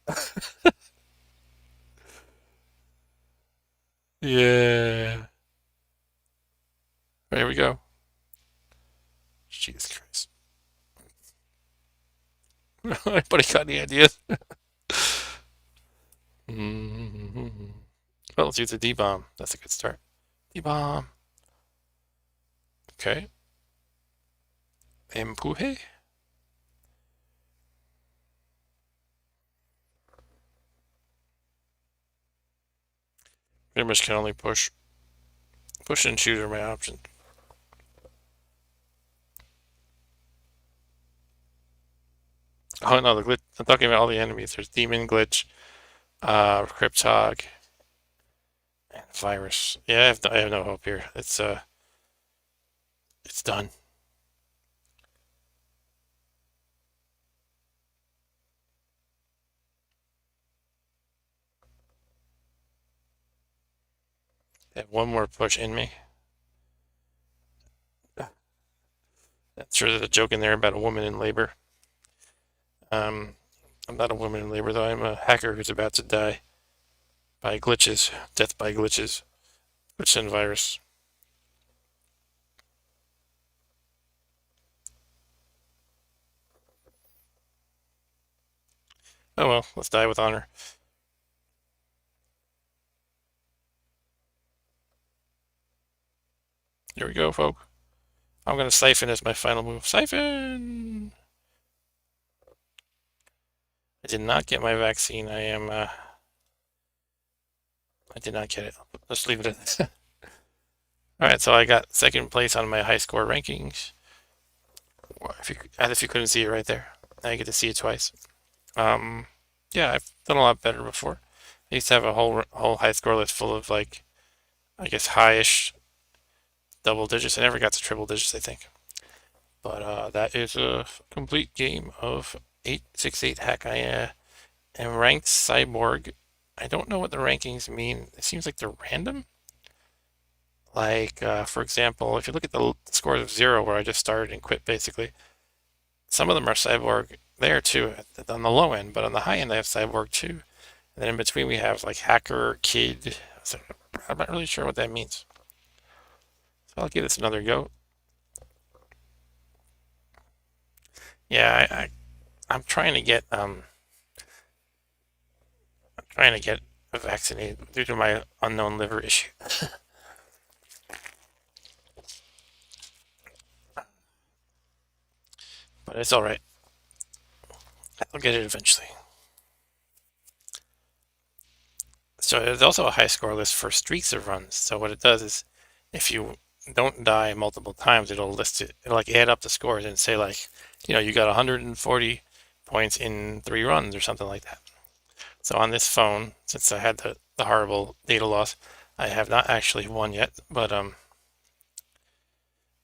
Yeah. There we go. Jesus Christ. Anybody got any ideas? Well, let's use a D-bomb. That's a good start. D-bomb. Okay. Empuje. Pretty much can only push. Push and shoot are my options. Oh no, the glitch. I'm talking about all the enemies. There's demon glitch, cryptog, and virus. Yeah, I have no hope here. It's done. I have one more push in me. I'm sure there's a joke in there about a woman in labor. Um, I'm not a woman in labor though. I'm a hacker who's about to die by glitches, death by glitches, glitch and virus. Oh well, let's die with honor. Here we go, folk. I'm gonna siphon as my final move. Siphon! I did not get my vaccine. I did not get it. Let's leave it at this. Alright, so I got second place on my high score rankings. As if you couldn't see it right there. Now you get to see it twice. Yeah, I've done a lot better before. I used to have a whole high score list full of like, I guess high-ish double digits. I never got to triple digits, I think. But that is a complete game of 868 hack. I am ranked cyborg. I don't know what the rankings mean. It seems like they're random. Like, for example, if you look at the scores of 0, where I just started and quit, basically, some of them are cyborg there too, on the low end, but on the high end, they have cyborg too. And then in between, we have like hacker, kid. So I'm not really sure what that means. So I'll give this another go. Yeah, I'm trying to get vaccinated due to my unknown liver issue. But it's all right. I'll get it eventually. So there's also a high score list for streaks of runs. So what it does is, if you don't die multiple times, it'll list it. It'll like add up the scores and say like, you got 140 points in 3 runs or something like that. So on this phone, since I had the horrible data loss, I have not actually won yet. But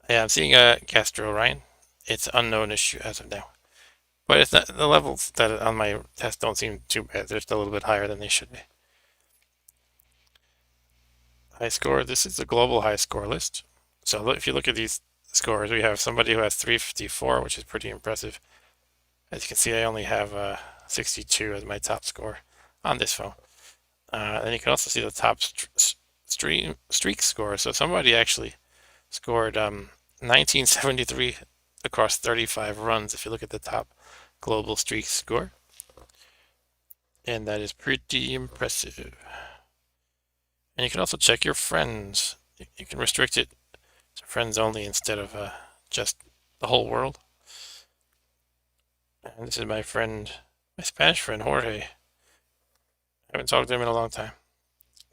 yeah, I'm seeing a Gastro Ryan. It's unknown issue as of now. But it's not, the levels that on my test don't seem too bad. They're still a little bit higher than they should be. High score. This is the global high score list. So if you look at these scores, we have somebody who has 354, which is pretty impressive. As you can see, I only have 62 as my top score on this phone. And you can also see the top streak score. So somebody actually scored 1973 across 35 runs if you look at the top global streak score. And that is pretty impressive. And you can also check your friends. You can restrict it to friends only instead of just the whole world. And this is my friend, my Spanish friend, Jorge. I haven't talked to him in a long time.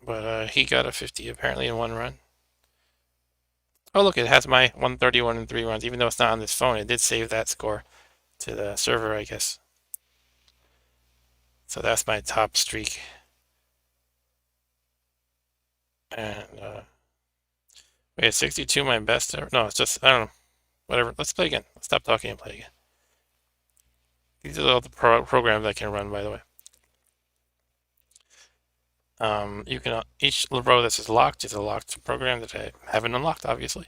But he got a 50 apparently in 1 run. Oh, look, it has my 131 in 3 runs. Even though it's not on this phone, it did save that score to the server, I guess. So that's my top streak. And wait, 62 my best ever? No, it's just, I don't know. Whatever. Let's play again. Let's stop talking and play again. These are all the programs I can run, by the way. You can each row that says locked is a locked program that I haven't unlocked, obviously.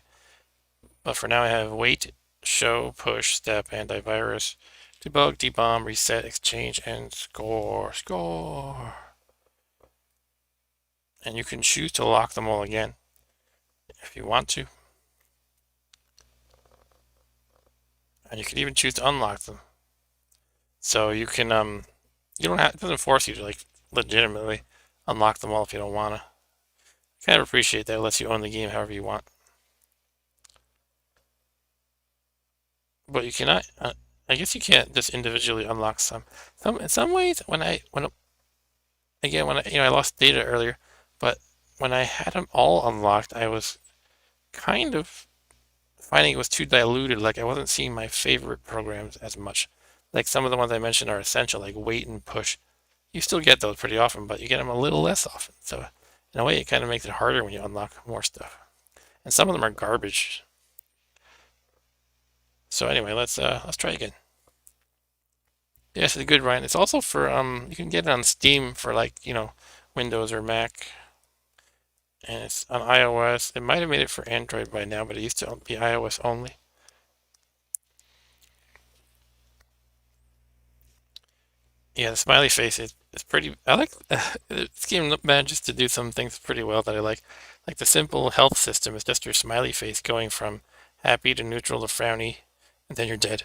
But for now, I have wait, show, push, step, antivirus, debug, debomb, reset, exchange, and score. Score. And you can choose to lock them all again if you want to. And you can even choose to unlock them. So you can you don't have, it doesn't force you to like legitimately unlock them all if you don't wanna. I kind of appreciate that. It lets you own the game however you want. But you cannot. I guess you can't just individually unlock some. In some ways, I lost data earlier, but when I had them all unlocked, I was kind of finding it was too diluted. Like I wasn't seeing my favorite programs as much. like some of the ones I mentioned are essential, like wait and push. You still get those pretty often, but you get them a little less often. So in a way, it kind of makes it harder when you unlock more stuff. And some of them are garbage. So anyway, let's try again. Yes, it's good, Ryan. It's also for you can get it on Steam for like, Windows or Mac, and it's on iOS. It might have made it for Android by now, but it used to be iOS only. Yeah, the smiley face is pretty. I like this game manages to do some things pretty well that I like. Like the simple health system is just your smiley face going from happy to neutral to frowny, and then you're dead.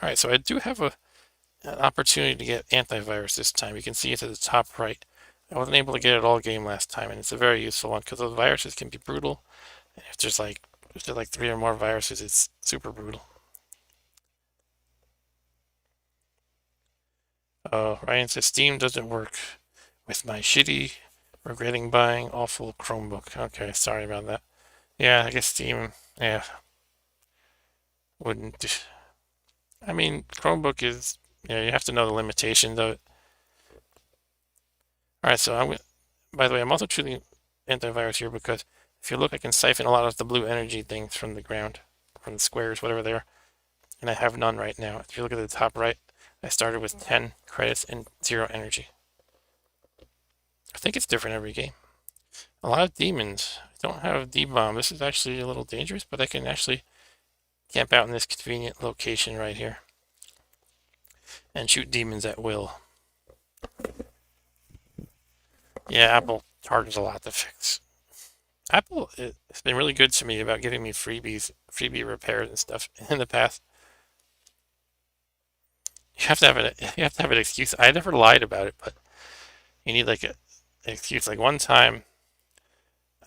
All right, so I do have an opportunity to get antivirus this time. You can see it at the top right. I wasn't able to get it all game last time, and it's a very useful one because those viruses can be brutal. And if there's like three or more viruses, it's super brutal. Ryan says Steam doesn't work with my shitty, regretting buying awful Chromebook. Okay, sorry about that. Yeah, I guess Steam, yeah, wouldn't. I mean, Chromebook is, yeah, you have to know the limitations of it. All right, so by the way, I'm also choosing antivirus here because if you look, I can siphon a lot of the blue energy things from the ground, from the squares, whatever they are, and I have none right now. If you look at the top right, I started with 10 credits and 0 energy. I think it's different every game. A lot of demons. I don't have D-bomb. This is actually a little dangerous, but I can actually camp out in this convenient location right here and shoot demons at will. Yeah, Apple charges a lot to fix. Apple has been really good to me about giving me freebie repairs and stuff in the past. You have to have an excuse. I never lied about it, but you need like an excuse. Like one time,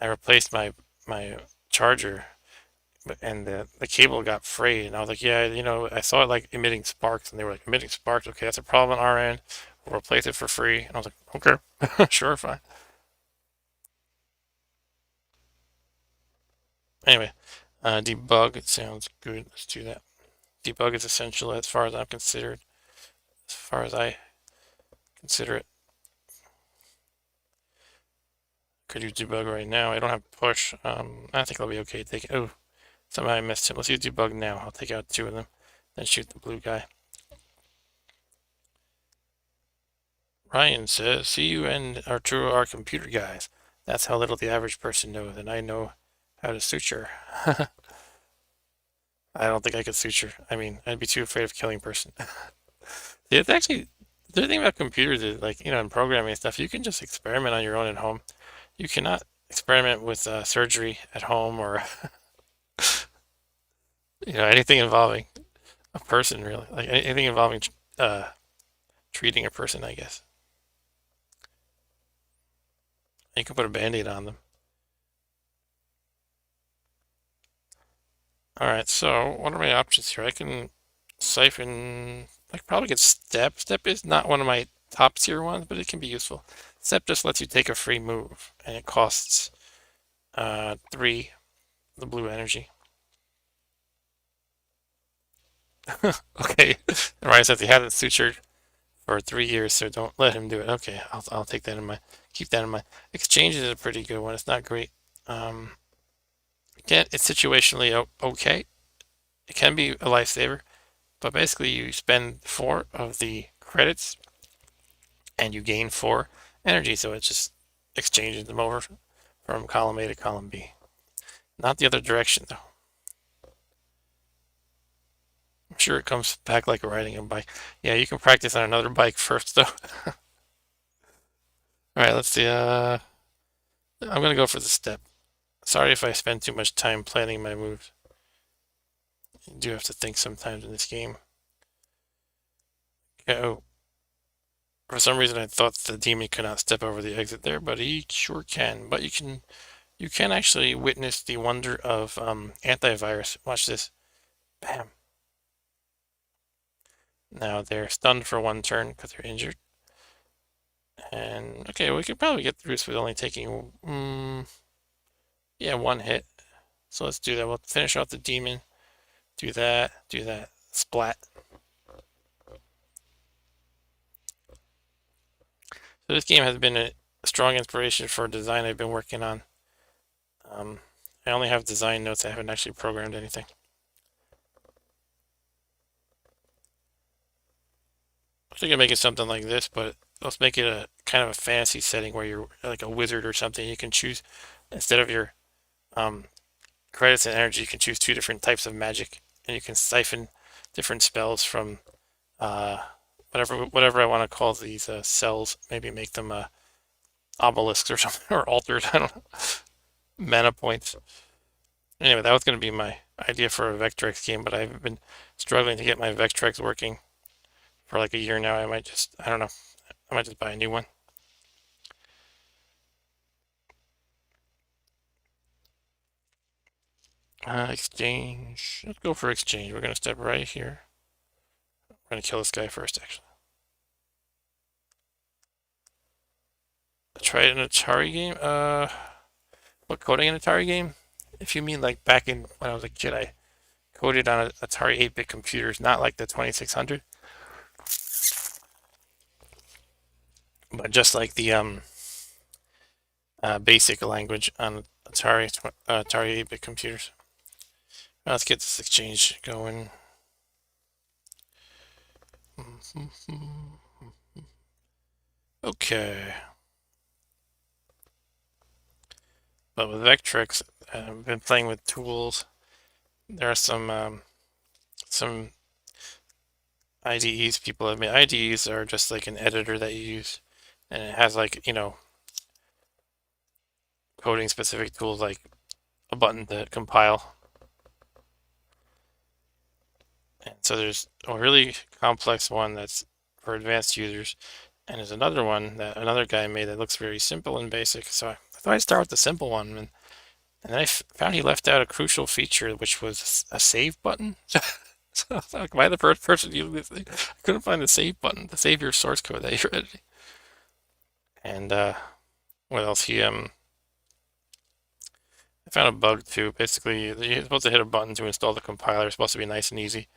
I replaced my charger, and the cable got frayed, and I was like, yeah, I saw it like emitting sparks, and they were like, emitting sparks. Okay, that's a problem on our end. We'll replace it for free. And I was like, okay, sure, fine. Anyway, debug. It sounds good. Let's do that. Debug is essential as far as I'm considered. As far as I consider it. Could use debug right now. I don't have push. I think I'll be okay taking. Oh, somehow I missed him. Let's use debug now. I'll take out 2 of them, then shoot the blue guy. Ryan says, "See you and Arturo are computer guys. That's how little the average person knows, and I know how to suture." I don't think I could suture. I mean, I'd be too afraid of killing a person. It's actually the thing about computers is like in programming and stuff, you can just experiment on your own at home. You cannot experiment with surgery at home or anything involving a person really, like anything involving uh, treating a person, I guess. You can put a band-aid on them. All right, so what are my options here? I can siphon. I could probably get step. Step is not one of my top tier ones, but it can be useful. Step just lets you take a free move, and it costs 3 the blue energy. Okay, Ryan says he hasn't sutured for 3 years, so don't let him do it. Okay, I'll take that in mind. Keep that in mind. Exchange is a pretty good one. It's not great. Again, it's situationally okay. It can be a lifesaver, but basically you spend 4 of the credits and you gain 4 energy, so it just exchanges them over from column A to column B. Not the other direction, though. I'm sure it comes back like riding a bike. Yeah, you can practice on another bike first, though. All right, let's see. I'm gonna go for the step. Sorry if I spend too much time planning my moves. You do have to think sometimes in this game. Okay, oh, for some reason I thought the demon could not step over the exit there, but he sure can. But you can actually witness the wonder of antivirus. Watch this. Bam. Now they're stunned for 1 turn because they're injured. And okay, we could probably get through this with only taking yeah, 1 hit. So let's do that. We'll finish off the demon. Do that. Splat. So this game has been a strong inspiration for a design I've been working on. I only have design notes. I haven't actually programmed anything. I was thinking of making something like this, but let's make it a kind of a fantasy setting where you're like a wizard or something. You can choose, instead of your um, credits and energy, you can choose two different types of magic, and you can siphon different spells from uh, whatever I want to call these cells. Maybe make them obelisks or something, or altars. I don't know. Mana points. Anyway, that was going to be my idea for a Vectrex game, but I've been struggling to get my Vectrex working for like a year now. I don't know, I might just buy a new one. Exchange. Let's go for exchange. We're going to step right here. We're going to kill this guy first, actually. I tried an Atari game. What, coding an Atari game? If you mean like back in when I was a kid, I coded on Atari 8-bit computers, not like the 2600, but just like the basic language on Atari 8-bit computers. Let's get this exchange going. Okay. But with Vectrex, I've been playing with tools. There are some IDEs people have made. IDEs are just like an editor that you use, and it has like, coding specific tools like a button to compile. And so there's a really complex one that's for advanced users, and there's another one that another guy made that looks very simple and basic. So I thought I'd start with the simple one, and then I found he left out a crucial feature, which was a save button. So I was like, am I the first person using this thing? I couldn't find the save button to save your source code that you're editing. And what else? I found a bug too. Basically, you're supposed to hit a button to install the compiler. It's supposed to be nice and easy,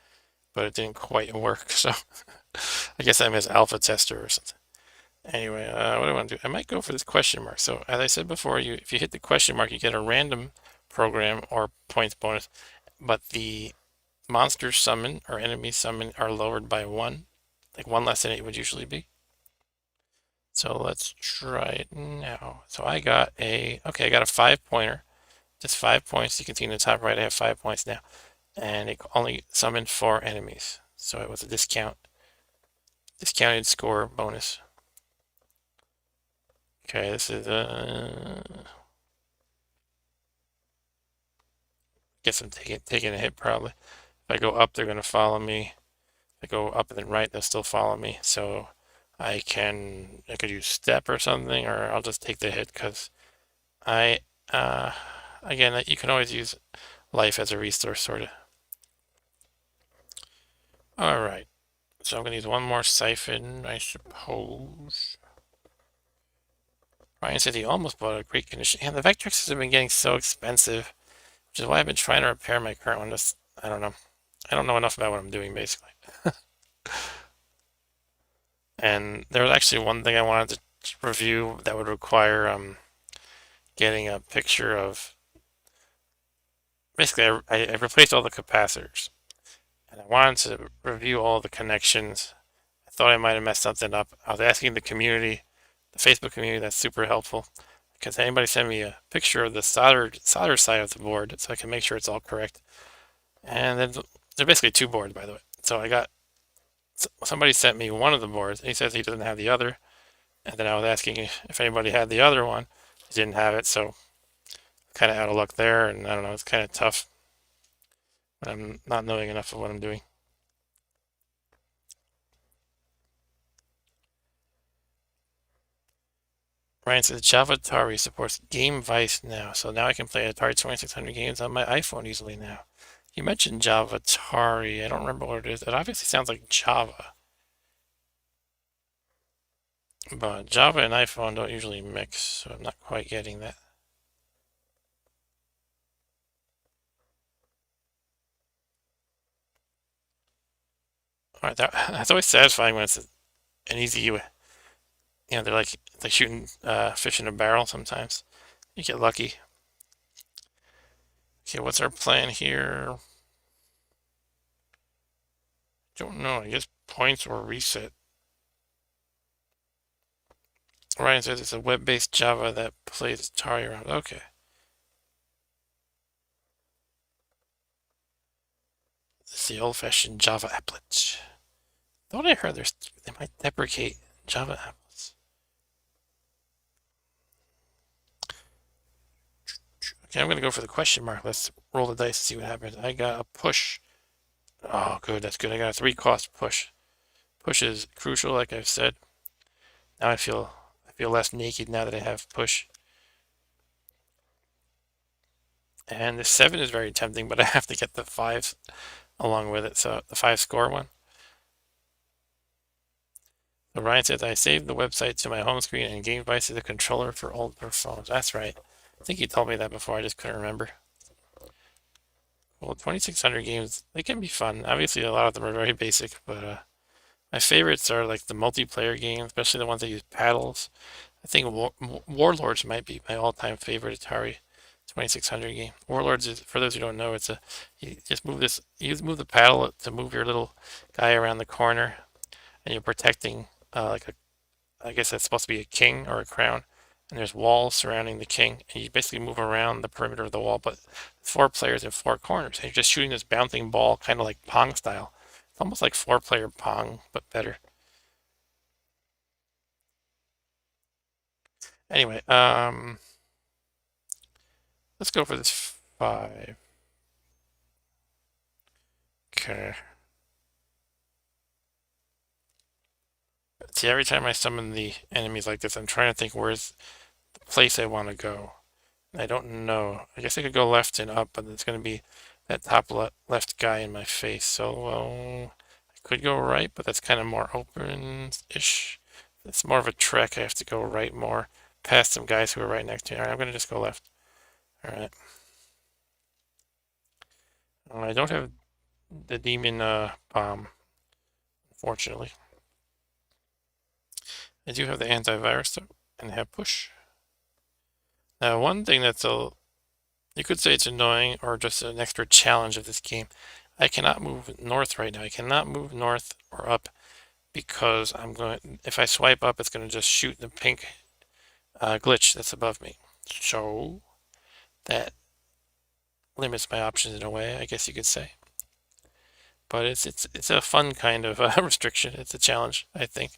but it didn't quite work. So I guess I'm his alpha tester or something. Anyway, what do I want to do? I might go for this question mark. So as I said before, if you hit the question mark, you get a random program or points bonus, but the monster summon or enemy summon are lowered by one, like one less than it would usually be. So let's try it now. So I got a 5-pointer, just 5 points. You can see in the top right, I have 5 points now, and it only summoned 4 enemies. So it was a discounted score bonus. Okay, this is guess I'm taking a hit probably. If I go up, they're gonna follow me. If I go up and then right, they'll still follow me. So I could use step or something, or I'll just take the hit because I again, you can always use life as a resource, sort of. All right, so I'm gonna use one more siphon, I suppose. Ryan said he almost bought a great condition. And the Vectrexes have been getting so expensive, which is why I've been trying to repair my current one. Just, I don't know. I don't know enough about what I'm doing, basically. And there was actually one thing I wanted to review that would require getting a picture of. Basically, I replaced all the capacitors, and I wanted to review all the connections. I thought I might have messed something up. I was asking the community, the Facebook community, that's super helpful. Because anybody send me a picture of the solder side of the board so I can make sure it's all correct. And then they're basically two boards, by the way. So somebody sent me one of the boards. And he says he doesn't have the other. And then I was asking if anybody had the other one. He didn't have it, so kind of out of luck there. And I don't know, it's kind of tough when I'm not knowing enough of what I'm doing. Ryan says Java Atari supports Game Vice now, so now I can play Atari 2600 games on my iPhone easily now. You mentioned Java Atari. I don't remember what it is. It obviously sounds like Java. But Java and iPhone don't usually mix, so I'm not quite getting that. All right, that's always satisfying when it's an easy You know, they're like shooting fish in a barrel sometimes. You get lucky. Okay, what's our plan here? Don't know. I guess points or reset. Ryan says it's a web-based Java that plays Atari around. Okay. It's the old-fashioned Java applet. Thought I heard they might deprecate Java applets. Okay, I'm gonna go for the question mark. Let's roll the dice and see what happens. I got a push. Oh, good. That's good. I got a 3-cost push. Push is crucial, like I've said. Now I feel less naked now that I have push. And the 7 is very tempting, but I have to get the 5s along with it. So the 5-score one. So Ryan says, I saved the website to my home screen and Game Device is a controller for older phones. That's right. I think you told me that before. I just couldn't remember. Well, 2600 games, they can be fun. Obviously, a lot of them are very basic, but my favorites are like the multiplayer games, especially the ones that use paddles. I think Warlords might be my all-time favorite Atari 2600 game. Warlords is, for those who don't know, it's a you just move this, you move the paddle to move your little guy around the corner, and you're protecting like a, I guess that's supposed to be a king or a crown, and there's walls surrounding the king, and you basically move around the perimeter of the wall, but 4 players in 4 corners, and you're just shooting this bouncing ball, kind of like Pong style. It's almost like 4-player Pong, but better. Anyway, let's go for this 5. Okay. See, every time I summon the enemies like this, I'm trying to think where's the place I want to go. I don't know. I guess I could go left and up, but it's going to be that top left guy in my face. So I could go right, but that's kind of more open-ish. It's more of a trek. I have to go right more, past some guys who are right next to me. All right, I'm going to just go left. All right. I don't have the demon bomb, unfortunately. I do have the antivirus though, and have push. Now, one thing that's you could say it's annoying or just an extra challenge of this game. I cannot move north right now. I cannot move north or up because if I swipe up, it's going to just shoot the pink glitch that's above me. So that limits my options in a way, I guess you could say. But it's a fun kind of restriction. It's a challenge, I think.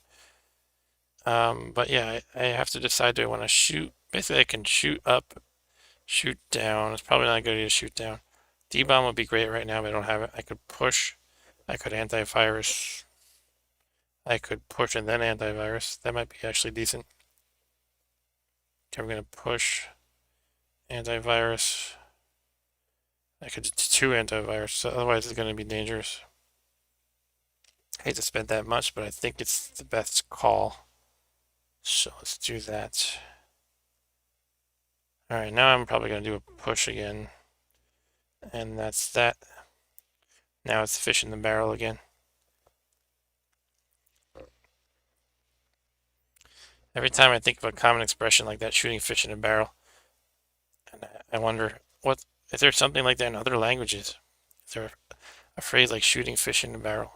But yeah, I have to decide, do I want to shoot? Basically, I can shoot up, shoot down. It's probably not a good idea to shoot down. D-bomb would be great right now, but I don't have it. I could push. I could antivirus. I could push and then antivirus. That might be actually decent. Okay, we're going to push antivirus. I could do 2 antivirus, so otherwise it's going to be dangerous. I hate to spend that much, but I think it's the best call. So let's do that. Alright, now I'm probably going to do a push again. And that's that. Now it's fish in the barrel again. Every time I think of a common expression like that, shooting fish in a barrel, and I wonder, is there something like that in other languages? Is there a phrase like shooting fish in a barrel?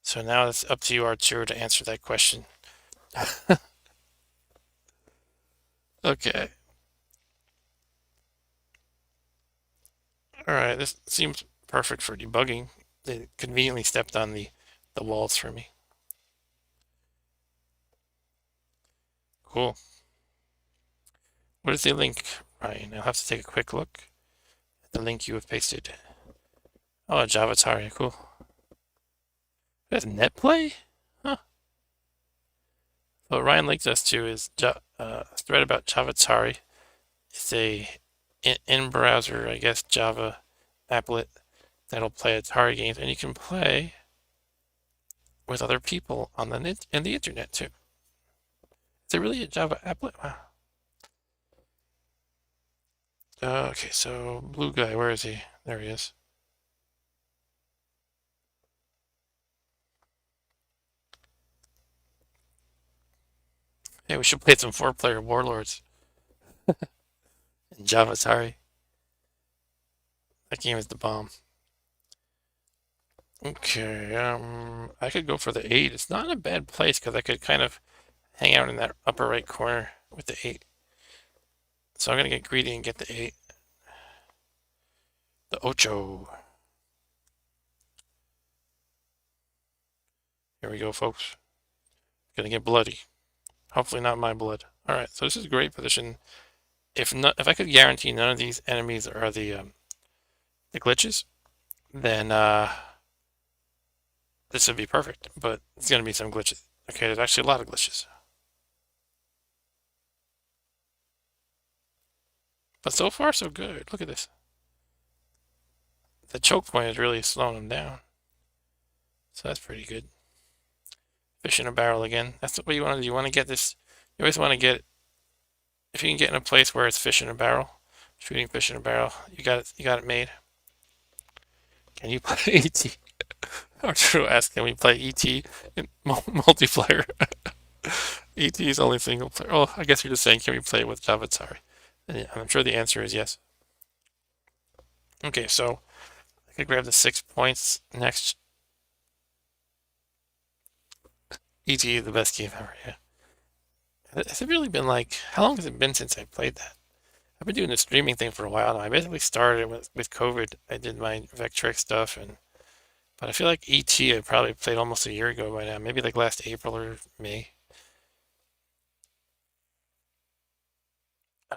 So now it's up to you, R2, to answer that question. Okay. Alright, this seems perfect for debugging. They conveniently stepped on the walls for me. Cool. What is the link, Ryan? I'll have to take a quick look at the link you have pasted. Oh, Java Atari, cool. That's NetPlay? Huh. What Ryan linked us to is a thread about Java Atari. It's a in-browser, I guess, Java applet that'll play Atari games, and you can play with other people on the internet too. Is it really a Java applet? Wow. Okay, so blue guy, where is he? There he is. Maybe we should play some 4-player Warlords in Java, sorry. That game is the bomb. Okay, I could go for the 8. It's not in a bad place because I could kind of hang out in that upper right corner with the 8. So I'm going to get greedy and get the 8. The ocho. Here we go, folks. Gonna get bloody. Hopefully not my blood. Alright, so this is a great position. If I could guarantee none of these enemies are the glitches, then this would be perfect. But it's gonna be some glitches. Okay, there's actually a lot of glitches. But so far, so good. Look at this. The choke point is really slowing them down. So that's pretty good. Fish in a barrel again. That's what you want to do. You want to get this. You always want to get. If you can get in a place where it's fish in a barrel, shooting fish in a barrel, you got it. You got it made. Can you play ET? Arturo asked, can we play ET in multiplayer? ET is only single player. Oh, I guess you're just saying, can we play it with Java? Sorry. And I'm sure the answer is yes. Okay, so I could grab the 6 points next. ET is the best game ever, yeah. Has it really been like, how long has it been since I played that? I've been doing the streaming thing for a while now. I basically started with COVID. I did my Vectrex stuff, but I feel like ET I probably played almost a year ago by now. Maybe like last April or May.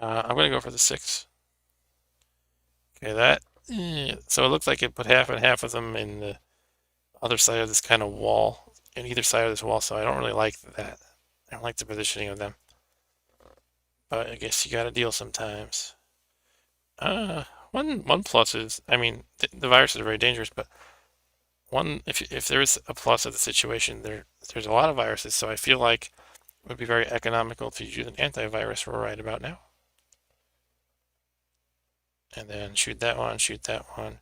I'm gonna go for the 6. Okay, that. So it looks like it put half and half of them in the other side of this kind of wall, in either side of this wall. So I don't really like that. I don't like the positioning of them. But I guess you gotta deal sometimes. One plus is, I mean, the viruses are very dangerous, but if there is a plus of the situation, there's a lot of viruses, so I feel like it would be very economical to use an antivirus right about now. And then shoot that one, shoot that one.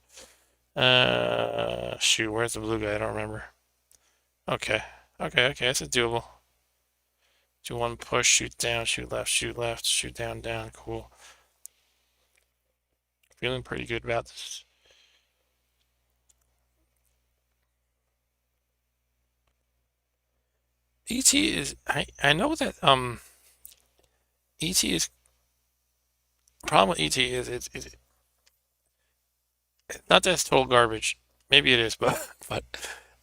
Shoot, where's the blue guy? I don't remember. Okay, this is doable. Do one push, shoot down, shoot left, shoot down, down, cool. Feeling pretty good about this. ET is, I know that, ET is, problem with ET is it's not that it's total garbage. Maybe it is, but I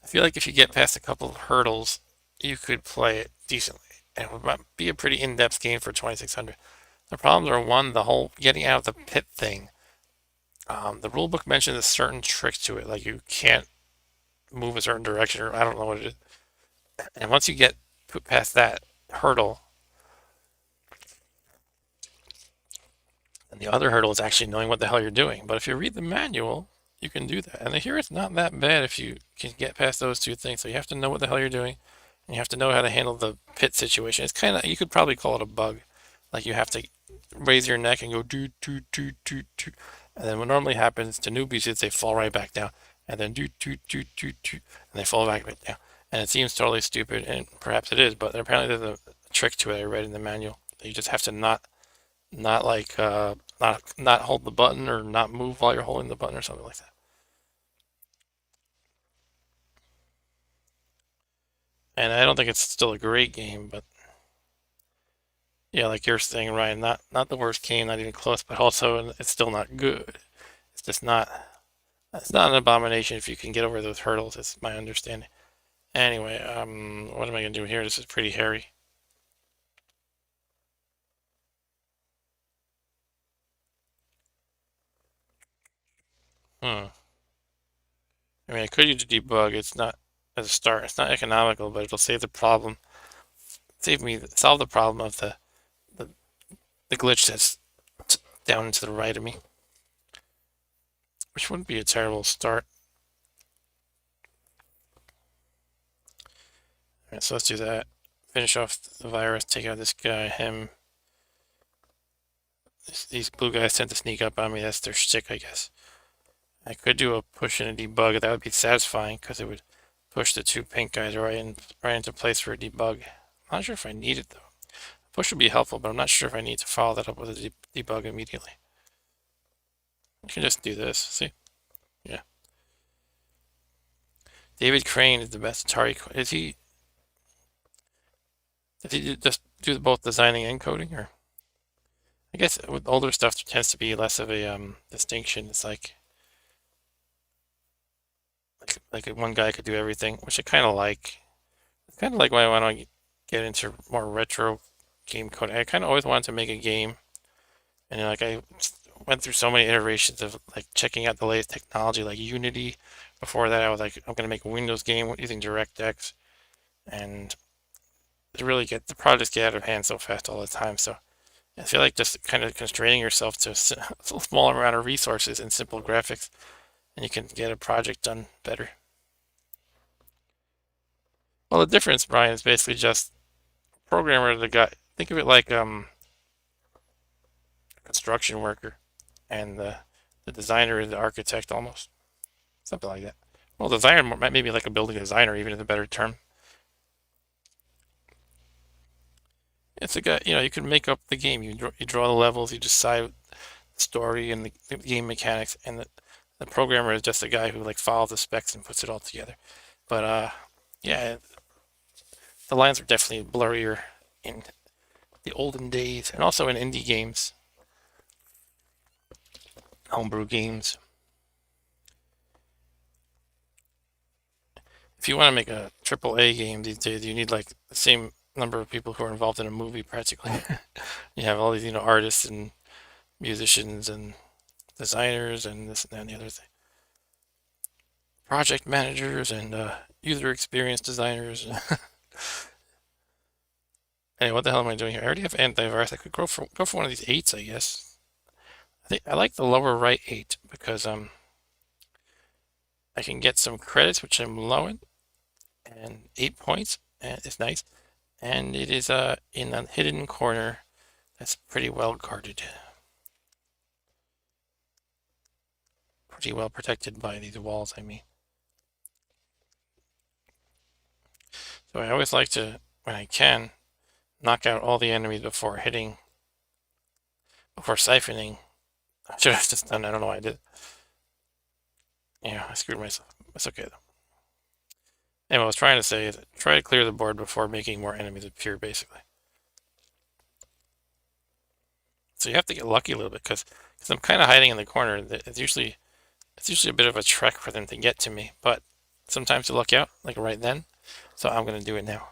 feel like if you get past a couple of hurdles, you could play it decently. And it would be a pretty in-depth game for 2600. The problems are, one, the whole getting out of the pit thing. The rulebook mentions a certain trick to it, like you can't move a certain direction, or I don't know what it is. And once you get put past that hurdle, and the other hurdle is actually knowing what the hell you're doing. But if you read the manual, you can do that. And here it's not that bad if you can get past those two things. So you have to know what the hell you're doing, and you have to know how to handle the pit situation. It's kind of, you could probably call it a bug. Like you have to raise your neck and go do, do, do, do, do. And then what normally happens to newbies is they fall right back down. And then do, do, do, do, do. And they fall back down. And it seems totally stupid, and perhaps it is, but apparently there's a trick to it I read in the manual. You just have to not hold the button or not move while you're holding the button or something like that. And I don't think it's still a great game, but yeah, like you're saying, Ryan, not the worst game, not even close, but also it's still not good. It's just not. It's not an abomination if you can get over those hurdles. It's my understanding. Anyway, what am I gonna do here? This is pretty hairy. Hmm. I mean, I could use a debug. It's not, as a start. It's not economical, but it'll solve the problem of the, the glitch that's down to the right of me, which wouldn't be a terrible start. All right, so let's do that. Finish off the virus. Take out this guy. Him. These blue guys tend to sneak up on me. That's their shtick, I guess. I could do a push and a debug. That would be satisfying because it would push the two pink guys right into place for a debug. I'm not sure if I need it though. Push would be helpful, but I'm not sure if I need to follow that up with a debug immediately. You can just do this, see? Yeah. David Crane is the best Atari. Does he just do both designing and coding, or? I guess with older stuff there tends to be less of a distinction. It's like one guy could do everything, which I kind of like. It's kind of like why I want to get into more retro game coding. I kind of always wanted to make a game, and like I went through so many iterations of like checking out the latest technology, like Unity. Before that, I was like, I'm gonna make a Windows game using DirectX, and the projects get out of hand so fast all the time. So I feel like just kind of constraining yourself to a small amount of resources and simple graphics, and you can get a project done better. Well, the difference, Brian, is basically just programmer, the guy. Think of it like a construction worker, and the designer is the architect almost, something like that. Well, designer maybe like a building designer, even is a better term. It's a guy, you can make up the game. You draw the levels, you decide the story and the game mechanics, and the programmer is just a guy who like follows the specs and puts it all together. But yeah, the lines are definitely blurrier in the olden days, and also in indie games, homebrew games. If you want to make a AAA game these days, you need like the same number of people who are involved in a movie practically. You have all these, artists and musicians and designers and this and that and the other thing. Project managers and user experience designers. Anyway, what the hell am I doing here? I already have antivirus. I could go for one of these 8s, I guess. I think I like the lower right 8 because I can get some credits, which I'm low in, and 8 points, and it's nice. And it is in a hidden corner that's pretty well guarded. Pretty well protected by these walls, I mean. So I always like to, when I can, knock out all the enemies before siphoning. I should have just done, I don't know why I did. Yeah, I screwed myself. That's okay though. And what I was trying to say is try to clear the board before making more enemies appear, basically. So you have to get lucky a little bit because I'm kind of hiding in the corner. It's usually a bit of a trek for them to get to me, but sometimes you luck out, like right then. So I'm gonna do it now.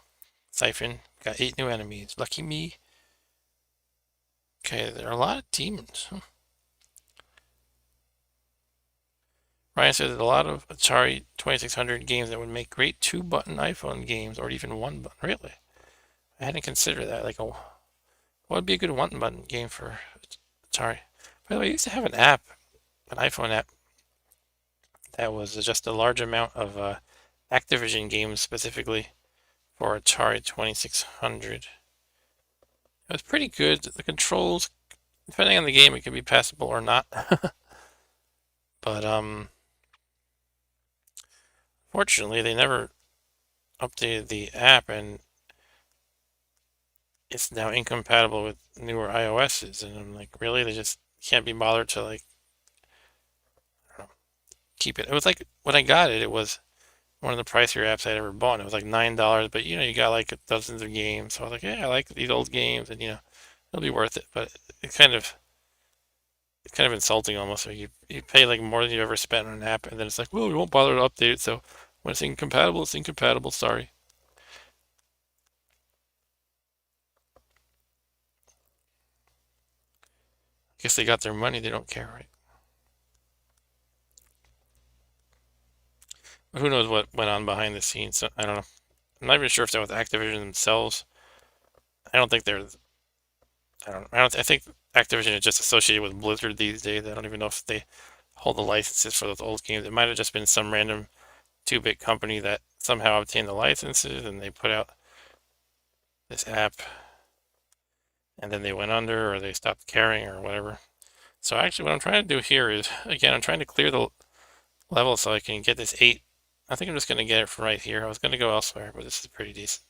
Siphon, got 8 new enemies. Lucky me. Okay, there are a lot of demons. Ryan says there's a lot of Atari 2600 games that would make great 2-button iPhone games, or even 1-button. Really? I hadn't considered that. Like, what would be a good 1-button game for Atari? By the way, I used to have an app, an iPhone app, that was just a large amount of Activision games specifically for Atari 2600. It was pretty good. The controls, depending on the game, it can be passable or not. But fortunately, they never updated the app, and it's now incompatible with newer iOSs. And I'm like, really? They just can't be bothered to like, I don't know, keep it. It was like when I got it, it was one of the pricier apps I'd ever bought. It was like $9, but you got like dozens of games. So I was like, yeah, I like these old games, and it'll be worth it. But it's kind of insulting almost. So you pay like more than you ever spent on an app, and then it's like, well, we won't bother to update it. So when it's incompatible, it's incompatible. Sorry. I guess they got their money. They don't care, right? But who knows what went on behind the scenes? So, I don't know. I'm not even sure if that was Activision themselves. I don't think they're. I think Activision is just associated with Blizzard these days. I don't even know if they hold the licenses for those old games. It might have just been some random 2-bit company that somehow obtained the licenses and they put out this app, and then they went under or they stopped caring or whatever. So actually what I'm trying to do here is, again, I'm trying to clear the level so I can get this 8. I think I'm just going to get it from right here. I was going to go elsewhere, but this is pretty decent.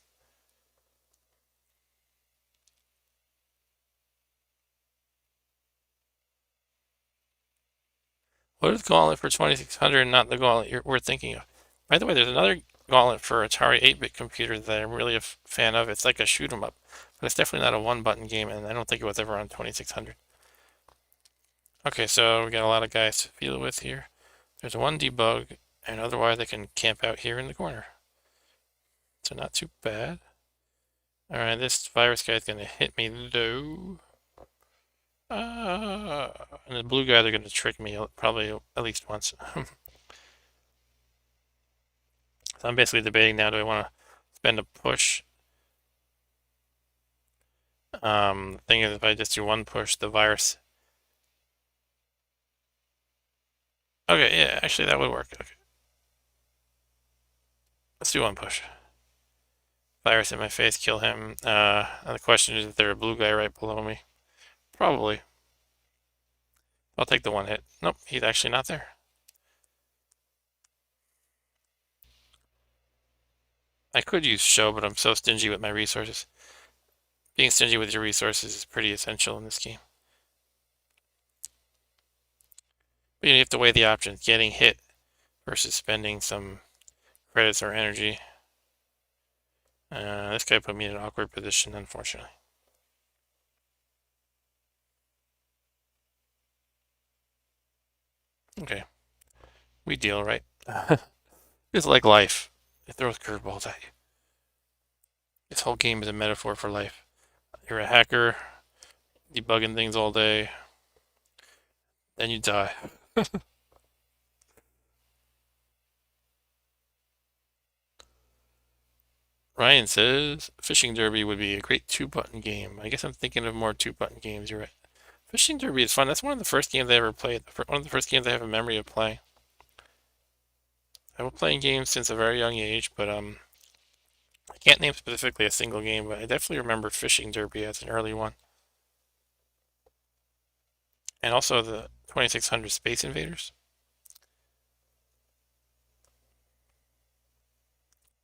What is the gauntlet for 2600 and not the gauntlet we're thinking of? By the way, there's another gauntlet for Atari 8-bit computer that I'm really a fan of. It's like a shoot 'em up, but it's definitely not a one-button game, and I don't think it was ever on 2600. Okay, so we got a lot of guys to deal with here. There's one debug, and otherwise they can camp out here in the corner. So not too bad. Alright, this virus guy's gonna hit me though. And the blue guys are gonna trick me probably at least once. So I'm basically debating now, do I want to spend a push? The thing is, if I just do one push, the virus... Okay, yeah, actually that would work. Okay. Let's do one push. Virus in my face, kill him. And the question is, is there a blue guy right below me? Probably. I'll take the one hit. Nope, he's actually not there. I could use show, but I'm so stingy with my resources. Being stingy with your resources is pretty essential in this game. But you have to weigh the options. Getting hit versus spending some credits or energy. This guy put me in an awkward position, unfortunately. Okay. We deal, right? It's like life. It throws curveballs at you. This whole game is a metaphor for life. You're a hacker, debugging things all day, then you die. Ryan says, Fishing Derby would be a great two-button game. I guess I'm thinking of more two-button games, you're right. Fishing Derby is fun. That's one of the first games I ever played. One of the first games I have a memory of playing. I've been playing games since a very young age, but I can't name specifically a single game, but I definitely remember Fishing Derby as an early one. And also the 2600 Space Invaders.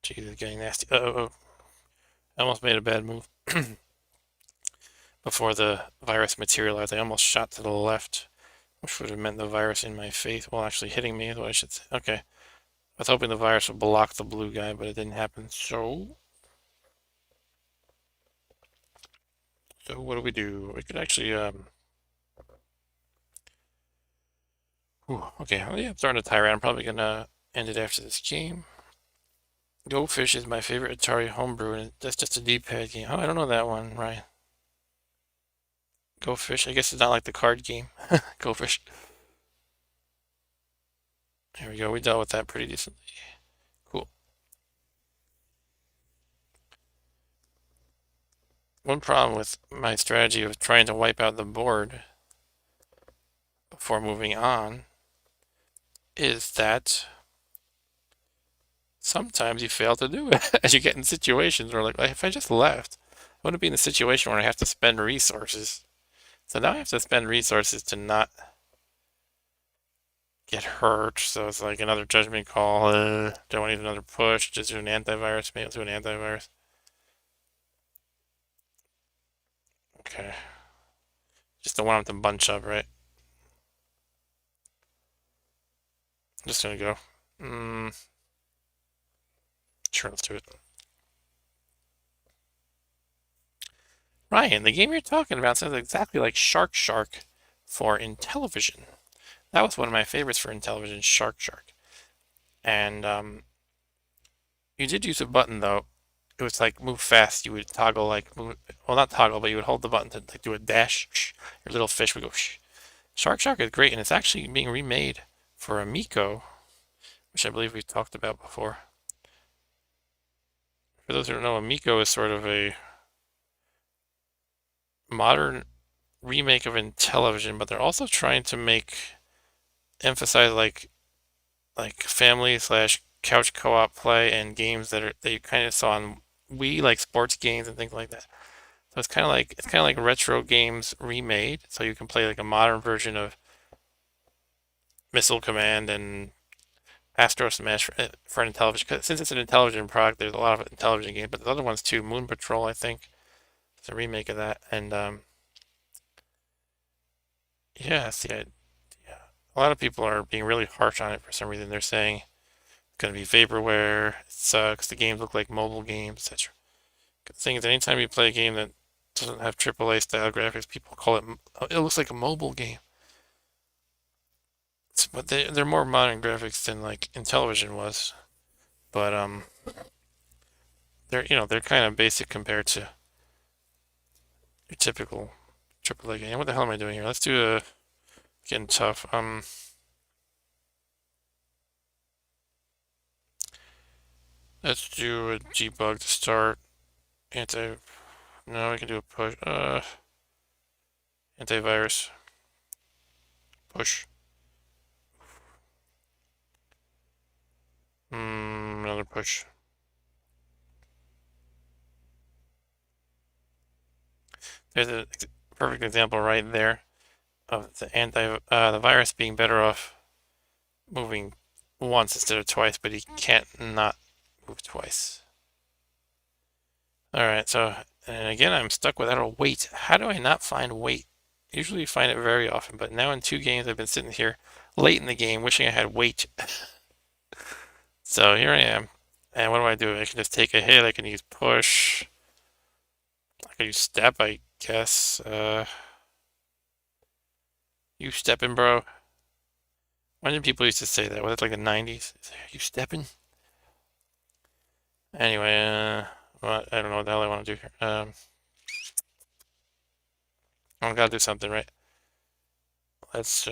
Jeez, it's getting nasty. Uh-oh. I almost made a bad move. Before the virus materialized, I almost shot to the left, which would have meant the virus in my face. Well, actually hitting me is what I should say. Okay. I was hoping the virus would block the blue guy, but it didn't happen. So what do we do? We could actually, okay, well, yeah, I'm starting to tire out. I'm probably gonna end it after this game. Go Fish is my favorite Atari homebrew, and that's just a D-pad game. Oh, I don't know that one, Ryan. Go Fish. I guess it's not like the card game. Go Fish. There we go. We dealt with that pretty decently. Cool. One problem with my strategy of trying to wipe out the board before moving on is that sometimes you fail to do it as you get in situations where, like if I just left, I wouldn't be in a situation where I have to spend resources. So now I have to spend resources to not get hurt. So it's like another judgment call. Do I need another push? Just do an antivirus? Maybe I'll do an antivirus. Okay. Just don't want them to bunch up, right? I'm just gonna go. Sure, let's do it. Ryan, the game you're talking about sounds exactly like Shark for Intellivision. That was one of my favorites for Intellivision, Shark. And you did use a button though. It was like move fast. You would toggle like move, well, not toggle, but you would hold the button to like do a dash. Your little fish would go. Shark is great, and it's actually being remade for Amico, which I believe we've talked about before. For those who don't know, Amico is sort of a modern remake of Intellivision, but they're also trying to emphasize like family slash couch co-op play and games that you kind of saw on Wii, like sports games and things like that. So it's kind of like retro games remade. So you can play like a modern version of Missile Command and Astro Smash for an Intellivision. Cause since it's an Intellivision product, there's a lot of Intellivision games, but there's other ones too. Moon Patrol, I think, it's a remake of that, and yeah, that's the idea. a lot of people are being really harsh on it for some reason. They're saying it's going to be vaporware, it sucks, the games look like mobile games, etc. The thing is, anytime you play a game that doesn't have AAA style graphics, people call it, it looks like a mobile game. But they're more modern graphics than like Intellivision was. But they're kind of basic compared to your typical AAA game. What the hell am I doing here? Let's do a getting tough. Let's do a debug to start. No, we can do a push. Antivirus. Push. Another push. There's a perfect example right there of the virus being better off moving once instead of twice, but he can't not move twice. Alright, so, and again, I'm stuck without a weight. How do I not find weight? Usually you find it very often, but now in 2 games I've been sitting here late in the game wishing I had weight. So here I am. And what do? I can just take a hit, I can use push. I can use step, I guess. You stepping, bro? When did people used to say that? Was it like the 90s? You stepping? Anyway, well, I don't know what the hell I want to do here. I gotta do something, right? Let's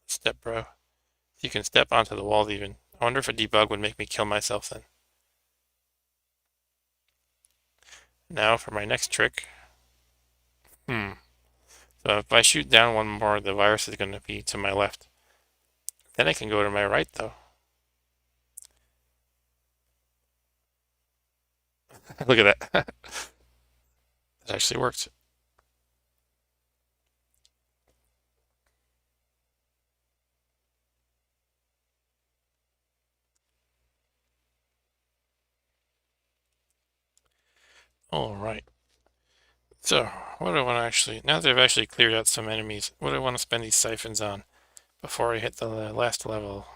step, bro. You can step onto the walls even. I wonder if a debug would make me kill myself then. Now for my next trick. So if I shoot down one more, the virus is going to be to my left. Then I can go to my right though. Look at that. It actually worked. All right. So, what do I want to actually, now that I've actually cleared out some enemies, what do I want to spend these siphons on before I hit the last level?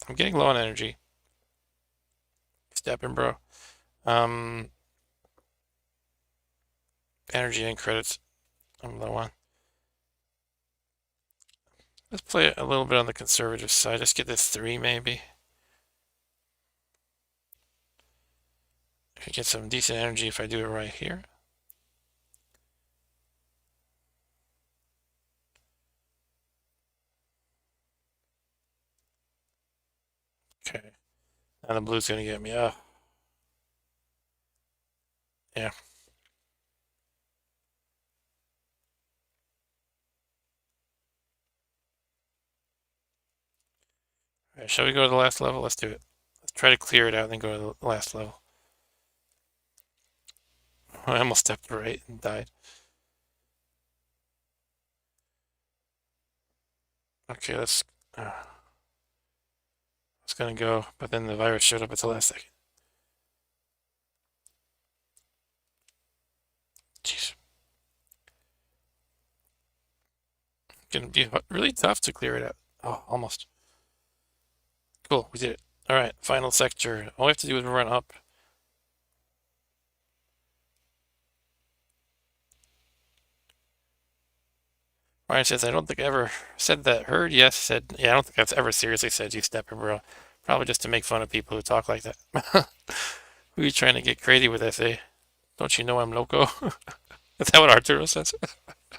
I'm getting low on energy. Stepping, bro. Energy and credits. I'm low on. Let's play it a little bit on the conservative side. Let's get this 3 maybe. I could get some decent energy if I do it right here. Okay. Now the blue's gonna get me. Yeah. Alright, shall we go to the last level? Let's do it. Let's try to clear it out and then go to the last level. I almost stepped right and died. Okay, let's. I was gonna go, but then the virus showed up at the last second. Jeez. Gonna be really tough to clear it out. Oh, almost. Cool, we did it. Alright, final sector. All we have to do is run up. Ryan says, I don't think I ever said that. Heard, yes, said, yeah, I don't think I've ever seriously said you stepper, bro. Probably just to make fun of people who talk like that. Who are you trying to get crazy with, I say? Don't you know I'm loco? Is that what Arturo says?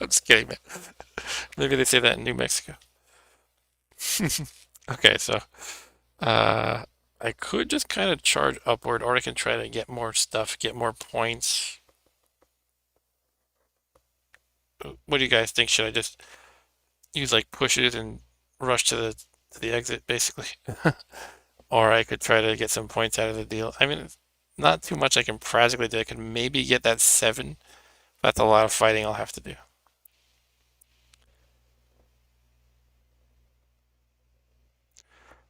I'm just kidding, man. Maybe they say that in New Mexico. Okay, so I could just kind of charge upward, or I can try to get more stuff, get more points. What do you guys think? Should I just use like pushes and rush to the exit, basically? Or I could try to get some points out of the deal. I mean, not too much I can practically do. I could maybe get that 7. That's a lot of fighting I'll have to do.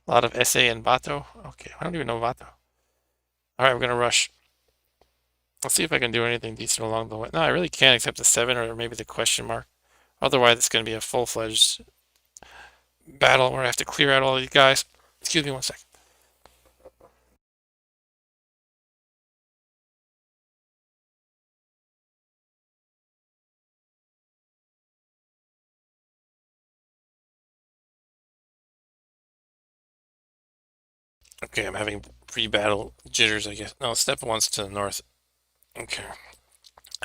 A lot of SA and Vato? Okay, I don't even know Vato. Alright, we're gonna rush. Let's see if I can do anything decent along the way. No, I really can't except the 7 or maybe the question mark. Otherwise, it's going to be a full-fledged battle where I have to clear out all these guys. Excuse me one second. Okay, I'm having pre-battle jitters, I guess. No, step one's to the north. Okay.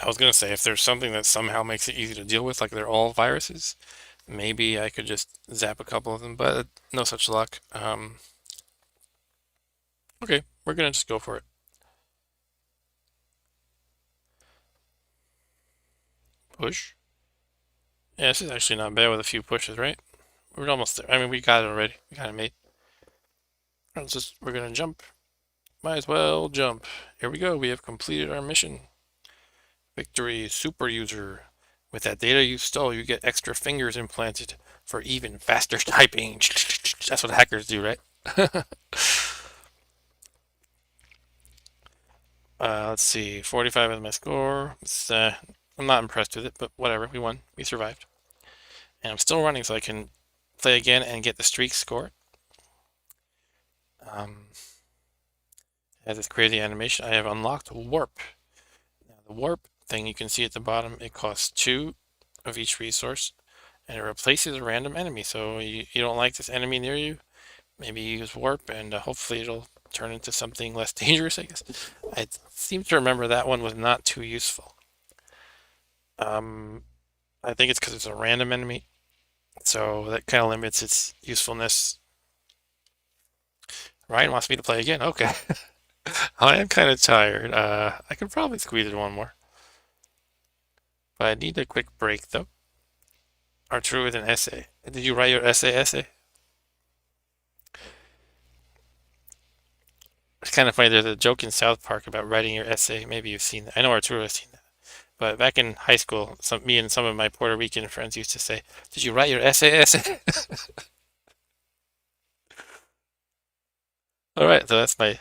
I was going to say, if there's something that somehow makes it easy to deal with, like they're all viruses, maybe I could just zap a couple of them, but no such luck. Okay, we're going to just go for it. Push. Yeah, this is actually not bad with a few pushes, right? We're almost there. I mean, we got it already. We got it made. We're going to jump. Might as well jump. Here we go. We have completed our mission. Victory, super user. With that data you stole, you get extra fingers implanted for even faster typing. That's what hackers do, right? Let's see. 45 is my score. I'm not impressed with it, but whatever. We won. We survived. And I'm still running, so I can play again and get the streak score. Has this crazy animation. I have unlocked warp. Now, the warp thing you can see at the bottom, it costs 2 of each resource, and it replaces a random enemy. So you don't like this enemy near you, maybe use warp, and hopefully it'll turn into something less dangerous, I guess. I seem to remember that one was not too useful. I think it's because it's a random enemy, so that kind of limits its usefulness. Ryan wants me to play again. Okay. I am kind of tired. I could probably squeeze in one more. But I need a quick break, though. Are true with an essay. Did you write your essay? It's kind of funny. There's a joke in South Park about writing your essay. Maybe you've seen that. I know Arturo has seen that. But back in high school, me and some of my Puerto Rican friends used to say, "Did you write your essay?" All right, so that's my.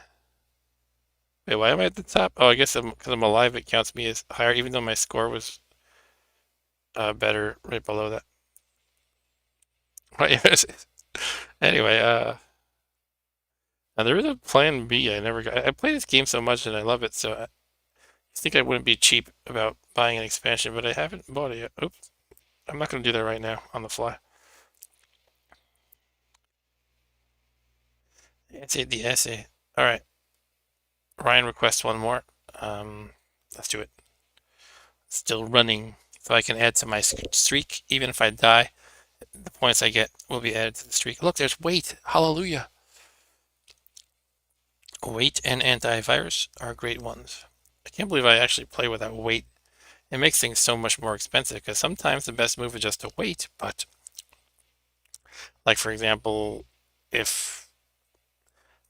Wait, why am I at the top? Oh, I guess because I'm alive, it counts me as higher, even though my score was better right below that. Right. Anyway, now there is a plan B. I never got. I play this game so much and I love it, so I think I wouldn't be cheap about buying an expansion, but I haven't bought it yet. Oops, I'm not going to do that right now on the fly. It's the essay. All right. Ryan requests one more. Let's do it. Still running, so I can add to my streak. Even if I die, the points I get will be added to the streak. Look, there's weight. Hallelujah. Weight and antivirus are great ones. I can't believe I actually play without weight. It makes things so much more expensive because sometimes the best move is just to wait. But, like for example, if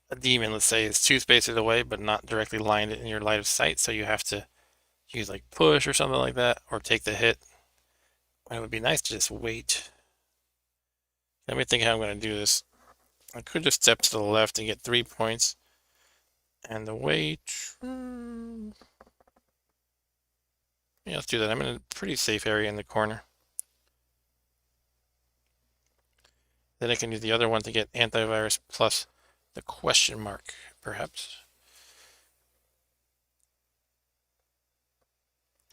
a demon, let's say, is 2 spaces away but not directly lined in your line of sight, so you have to use like push or something like that, or take the hit. It would be nice to just wait. Let me think how I'm going to do this. I could just step to the left and get 3 points. And the wait. Yeah, let's do that. I'm in a pretty safe area in the corner. Then I can use the other one to get antivirus plus the question mark, perhaps.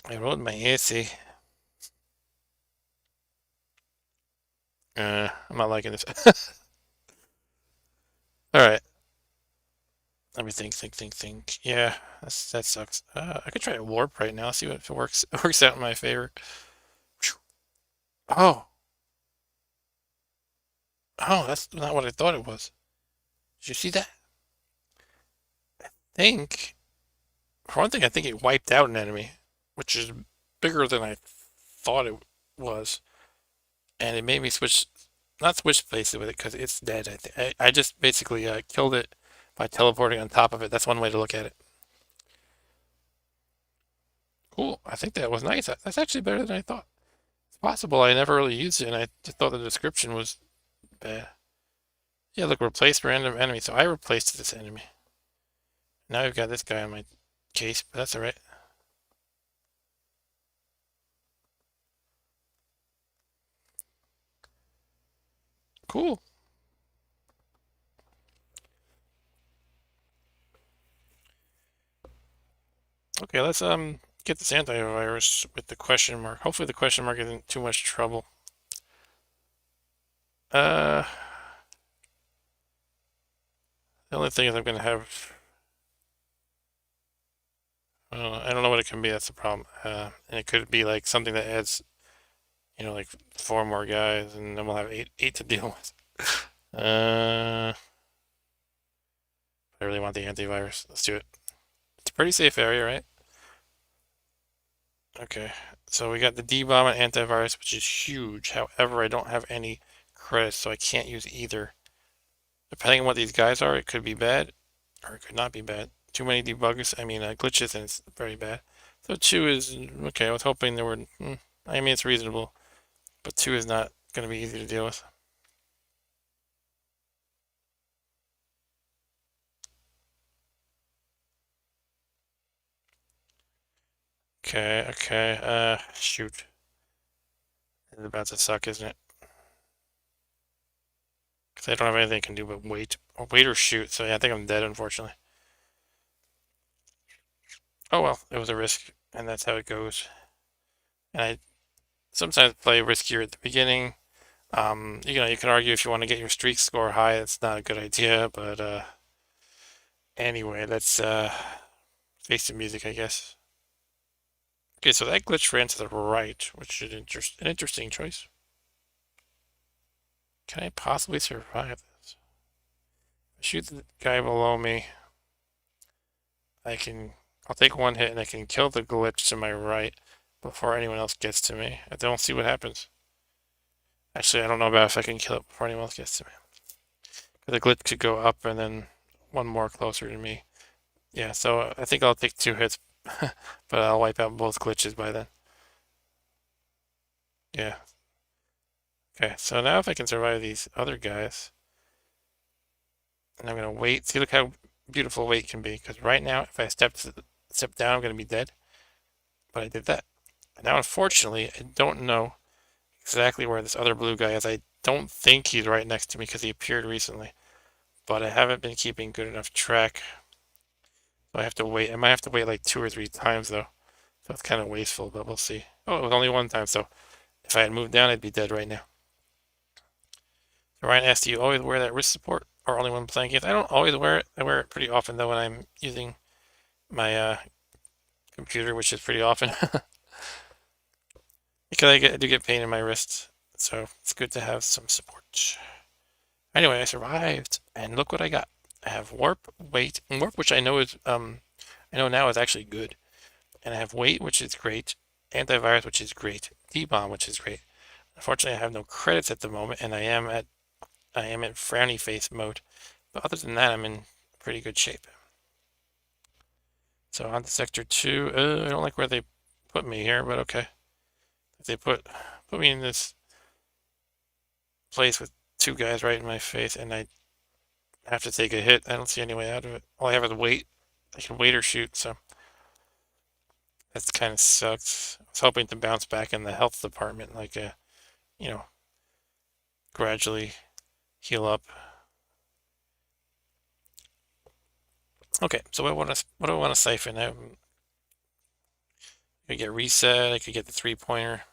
I wrote my essay. I'm not liking this. All right. Let me think. Yeah, that sucks. I could try a warp right now. See if it works. It works out in my favor. Oh, that's not what I thought it was. Did you see that? Think. For one thing, I think it wiped out an enemy, which is bigger than I thought it was, and it made me not switch places with it because it's dead. I just basically killed it by teleporting on top of it. That's one way to look at it. Cool. I think that was nice. That's actually better than I thought. It's possible I never really used it, and I just thought the description was bad. Yeah, look, replace random enemy. So I replaced this enemy. Now I've got this guy on my case, but that's all right. Cool. Okay, let's get this antivirus with the question mark. Hopefully the question mark isn't too much trouble. The only thing is I'm gonna have I don't know what it can be, that's the problem. And it could be like something that adds, like 4 more guys, and then we'll have eight to deal with. I really want the antivirus. Let's do it. It's a pretty safe area, right? Okay, so we got the D-bomb and antivirus, which is huge. However, I don't have any credits, so I can't use either. Depending on what these guys are, it could be bad, or it could not be bad. Too many debuggers, glitches, and it's very bad. So 2 is, okay, I was hoping there were, it's reasonable, but 2 is not going to be easy to deal with. Okay, shoot. It's about to suck, isn't it? Because I don't have anything I can do but wait. Or wait or shoot, so yeah, I think I'm dead, unfortunately. Oh well, it was a risk, and that's how it goes. And I sometimes play riskier at the beginning. You can argue if you want to get your streak score high, it's not a good idea, but anyway, let's face the music, I guess. Okay, so that glitch ran to the right, which is an interesting choice. Can I possibly survive this? Shoot the guy below me. I'll take one hit and I can kill the glitch to my right before anyone else gets to me. I don't see what happens. Actually, I don't know about if I can kill it before anyone else gets to me. The glitch could go up and then one more closer to me. Yeah, so I think I'll take 2 hits, but I'll wipe out both glitches by then. Yeah. Okay, so now if I can survive these other guys, and I'm gonna wait. See, look how beautiful wait can be. Because right now, if I step down, I'm gonna be dead. But I did that. And now, unfortunately, I don't know exactly where this other blue guy is. I don't think he's right next to me because he appeared recently. But I haven't been keeping good enough track. So I have to wait. I might have to wait like 2 or 3 times though. So it's kind of wasteful, but we'll see. Oh, it was only 1 time, so if I had moved down, I'd be dead right now. So Ryan asked, do you always wear that wrist support or only when playing games? I don't always wear it. I wear it pretty often though when I'm using my computer, which is pretty often. Because I do get pain in my wrist, so it's good to have some support. Anyway, I survived, and look what I got. I have warp, weight, and warp, which I know now is actually good. And I have weight, which is great, antivirus, which is great, D-bomb, which is great. Unfortunately, I have no credits at the moment, and I am in frowny face mode. But other than that, I'm in pretty good shape. So on to sector 2. I don't like where they put me here, but okay. If they put me in this place with 2 guys right in my face, and I have to take a hit, I don't see any way out of it. All I have is wait. I can wait or shoot, so that kind of sucks. I was hoping to bounce back in the health department, like gradually heal up. Okay, so what do I want to siphon? I could get reset. I could get the 3-pointer.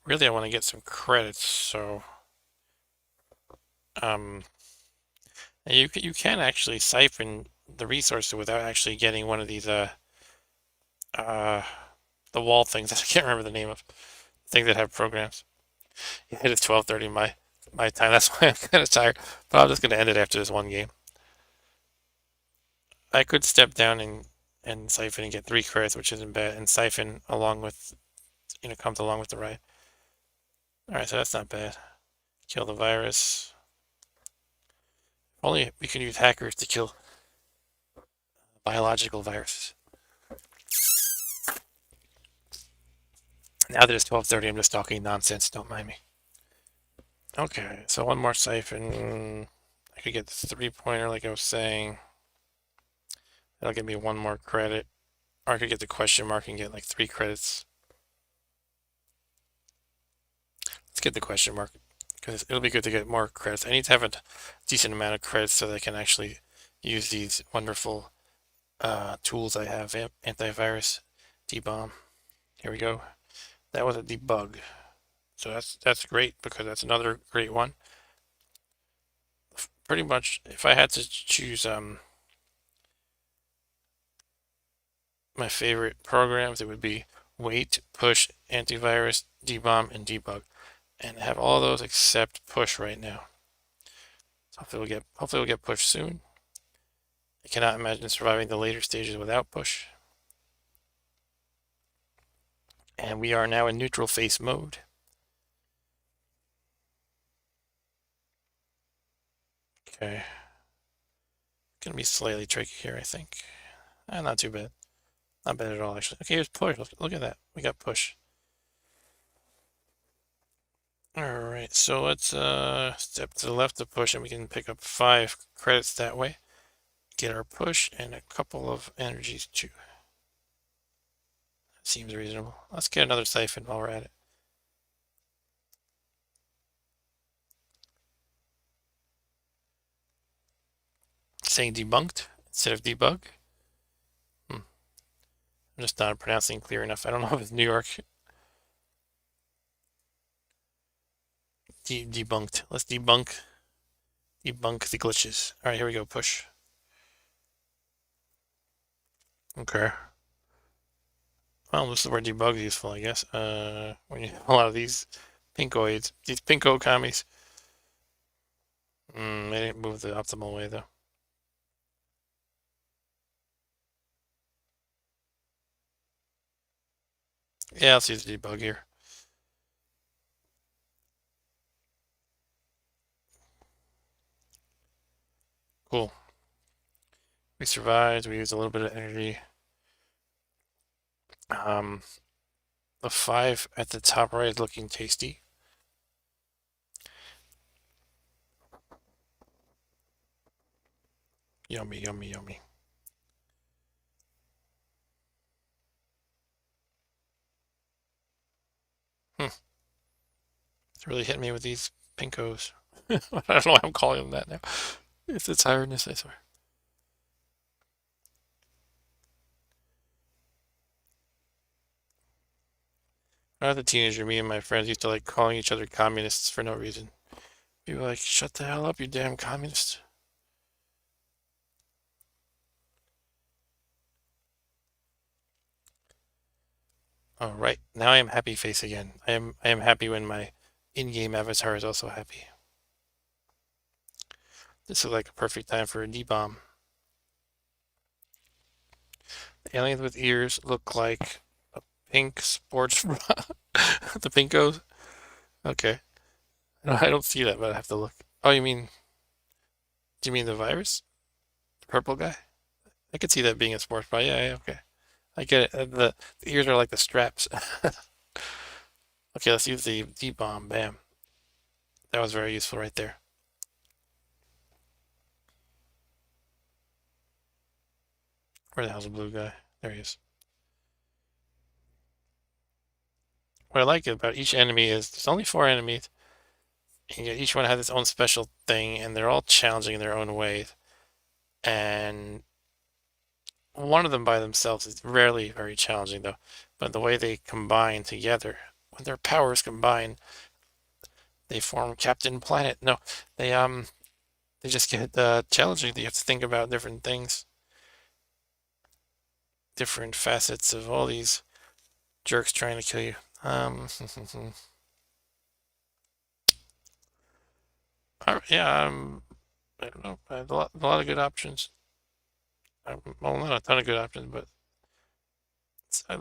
Really, I want to get some credits. So, you can actually siphon the resources without actually getting one of these the wall things. I can't remember the name of things that have programs. Yeah, it is 12:30 my time. That's why I'm kind of tired. But I'm just gonna end it after this one game. I could step down and siphon and get 3 credits, which isn't bad, and siphon along with comes along with the ride. Alright, so that's not bad. Kill the virus. Only we can use hackers to kill biological viruses. Now that it's 12:30, I'm just talking nonsense. Don't mind me. Okay, so one more siphon. I could get the 3-pointer, like I was saying. That'll give me 1 more credit. Or I could get the question mark and get like 3 credits. Let's get the question mark. because it'll be good to get more credits. I need to have a decent amount of credits so that I can actually use these wonderful tools I have. Antivirus, debomb. Here we go. That was a debug. So that's great because that's another great one. Pretty much, if I had to choose my favorite programs, it would be wait, push, antivirus, debomb, and debug. And I have all those except push right now. So hopefully we'll get push soon. I cannot imagine surviving the later stages without push. And we are now in neutral face mode. Okay. Gonna be slightly tricky here, I think. Not too bad. Not bad at all, actually. Okay, here's push. Look at that. We got push. Alright, so let's step to the left to push and we can pick up 5 credits that way. Get our push and a couple of energies too. Seems reasonable. Let's get another siphon while we're at it. Saying debunked instead of debug. I'm just not pronouncing clear enough. I don't know if it's New York. Debunked. Let's debunk the glitches. All right, here we go. Push. Okay. Well, this is where debug is useful, I guess. When you have a lot of these pinkoids, these pinko commies. They didn't move the optimal way though. Yeah, I'll see the debug here. Cool. We survived. We used a little bit of energy. The 5 at the top right is looking tasty. Yummy, yummy, yummy. It's really hitting me with these pinkos. I don't know why I'm calling them that now. It's tiredness, I swear. When I was a teenager, me and my friends used to like calling each other communists for no reason. We were like, shut the hell up, you damn communist. All right, now I am happy face again. I am happy when my in-game avatar is also happy. This is like a perfect time for a D-bomb. The aliens with ears look like a pink sports bra. The pinkos? Okay. I don't see that, but I have to look. Oh, do you mean the virus? The purple guy? I could see that being a sports bra. Yeah, okay. I get it. The ears are like the straps. Okay, let's use the D-bomb. Bam. That was very useful right there. Where the hell's the blue guy? There he is. What I like about each enemy is there's only 4 enemies, and yet each one has its own special thing, and they're all challenging in their own ways. And one of them by themselves is rarely very challenging, though. But the way they combine together, when their powers combine, they form Captain Planet. No, they just get challenging. You have to think about different things, different facets of all these jerks trying to kill you. Yeah, I don't know. I have a lot of good options. Well, not a ton of good options, but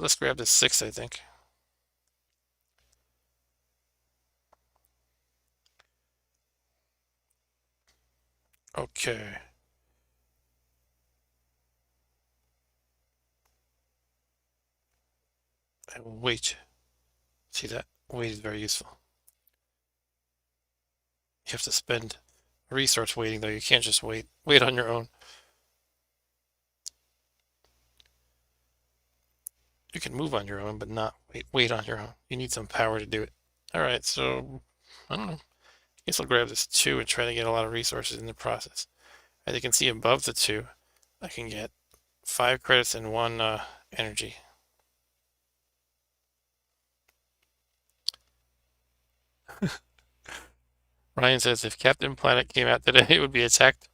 let's grab this 6, I think. Okay. I will wait. See that? Wait is very useful. You have to spend resource waiting, though. You can't just wait. Wait on your own. You can move on your own, but not wait on your own. You need some power to do it. All right, so I don't know. guess I'll grab this 2 and try to get a lot of resources in the process. As you can see above the 2, I can get 5 credits and 1 energy. Ryan says if Captain Planet came out today, it would be attacked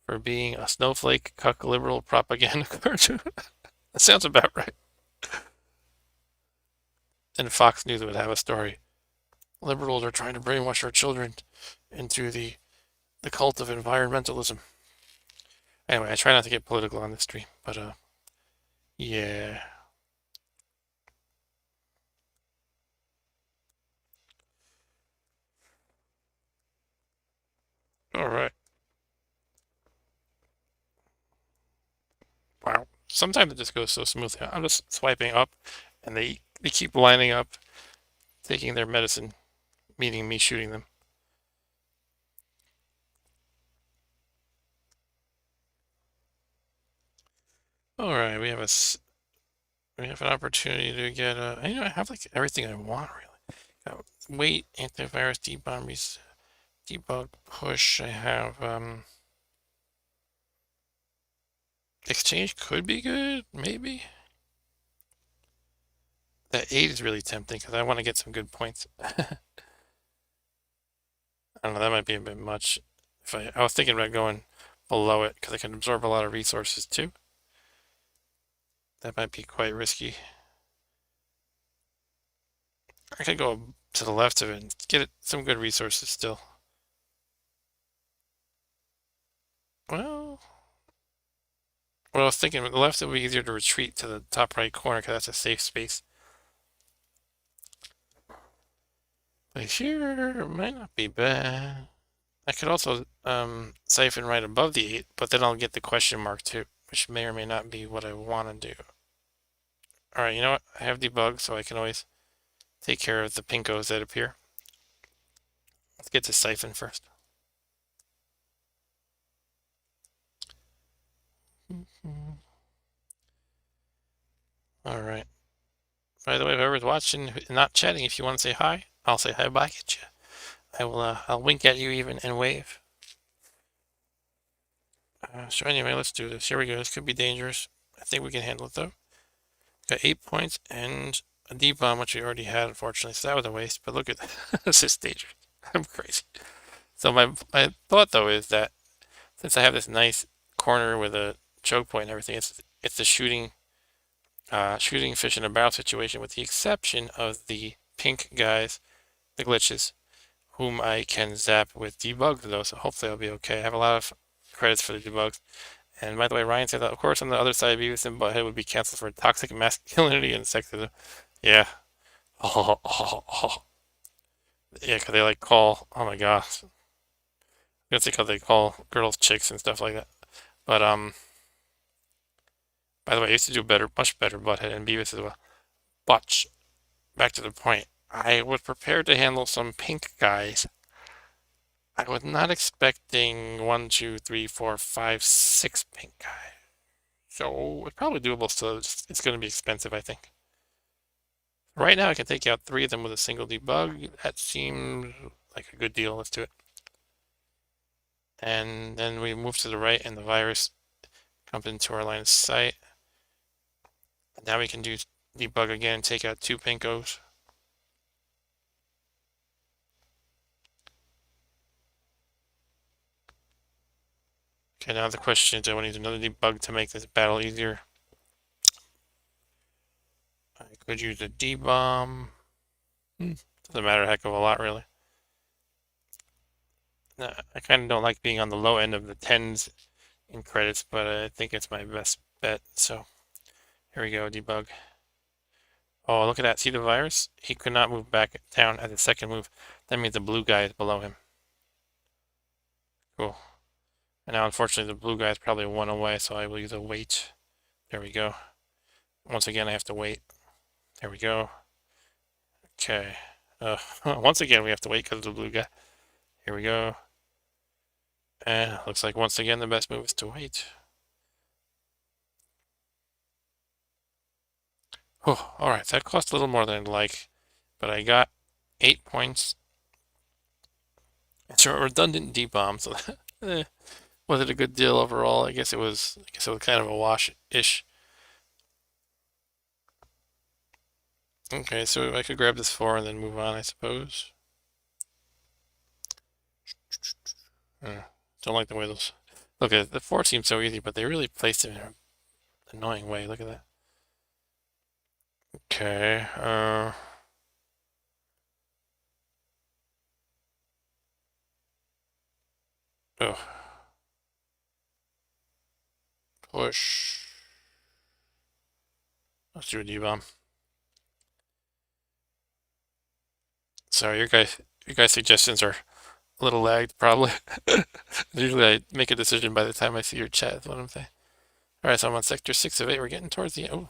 for being a snowflake, cuck liberal propaganda cartoon. That sounds about right. And Fox News would have a story. Liberals are trying to brainwash our children into the cult of environmentalism. Anyway, I try not to get political on this stream, but yeah. All right. Wow. Sometimes it just goes so smoothly. I'm just swiping up, and they keep lining up, taking their medicine, meaning me shooting them. All right, we have an opportunity to get I have like everything I want really. Got weight, antivirus, debomb, debug, push. I have exchange could be good, maybe. That 8 is really tempting because I want to get some good points. I don't know, that might be a bit much. If I was thinking about going below it because I can absorb a lot of resources too. That might be quite risky. I could go to the left of it and get some good resources still. Well, I was thinking on the left it would be easier to retreat to the top right corner because that's a safe space. But here might not be bad. I could also siphon right above the 8, but then I'll get the question mark too, which may or may not be what I want to do. Alright, you know what? I have debug, so I can always take care of the pinkos that appear. Let's get to siphon first. Alright. By the way, whoever's watching and not chatting, if you want to say hi, I'll say hi back at you. I will, I'll wink at you even and wave. So anyway, let's do this. Here we go. This could be dangerous. I think we can handle it though. Got 8 points and a D-bomb, which we already had, unfortunately, so that was a waste. But look at that. This is dangerous. I'm crazy. So my thought though is that since I have this nice corner with a choke point and everything, it's a shooting fish in a barrel situation, with the exception of the pink guys, the glitches, whom I can zap with debug though. So hopefully I'll be okay. I have a lot of credits for the debugs. And by the way, Ryan said that, of course, on the other side, Beavis and Butthead would be canceled for toxic masculinity and sexism. Yeah. Oh, oh, oh. Yeah, because they like call, oh my gosh. That's because they call girls chicks and stuff like that. But, by the way, I used to do better, much better Butthead and Beavis as well. But, back to the point, I was prepared to handle some pink guys. I was not expecting 1, 2, 3, 4, 5, 6 pink guys. So it's probably doable still. It's going to be expensive, I think. Right now I can take out 3 of them with a single debug. That seems like a good deal. Let's do it. And then we move to the right and the virus comes into our line of sight. Now we can do debug again and take out 2 pinkos. Okay, now the question is, do I need another debug to make this battle easier? I could use a D-bomb. Doesn't matter a heck of a lot, really. I kind of don't like being on the low end of the 10s in credits, but I think it's my best bet. So here we go, debug. Oh, look at that. See the virus? He could not move back down at the second move. That means the blue guy is below him. Cool. And now, unfortunately, the blue guy is probably 1 away, so I will use a wait. There we go. Once again, I have to wait. There we go. Okay. Once again, we have to wait because of the blue guy. Here we go. And looks like once again the best move is to wait. Oh, alright, that cost a little more than I'd like, but I got 8 points. It's a redundant D-bomb, so was it a good deal overall? I guess it was. I guess it was kind of a wash-ish. Okay, so I could grab this 4 and then move on, I suppose. Don't like the way those. Look at the 4 seems so easy, but they really placed it in an annoying way. Look at that. Okay. Oh, push. Let's do a D-bomb. Sorry, your guys' suggestions are a little lagged, probably. Usually I make a decision by the time I see your chat, is what I'm saying. Alright, so I'm on sector 6 of 8. We're getting towards the end. Oh,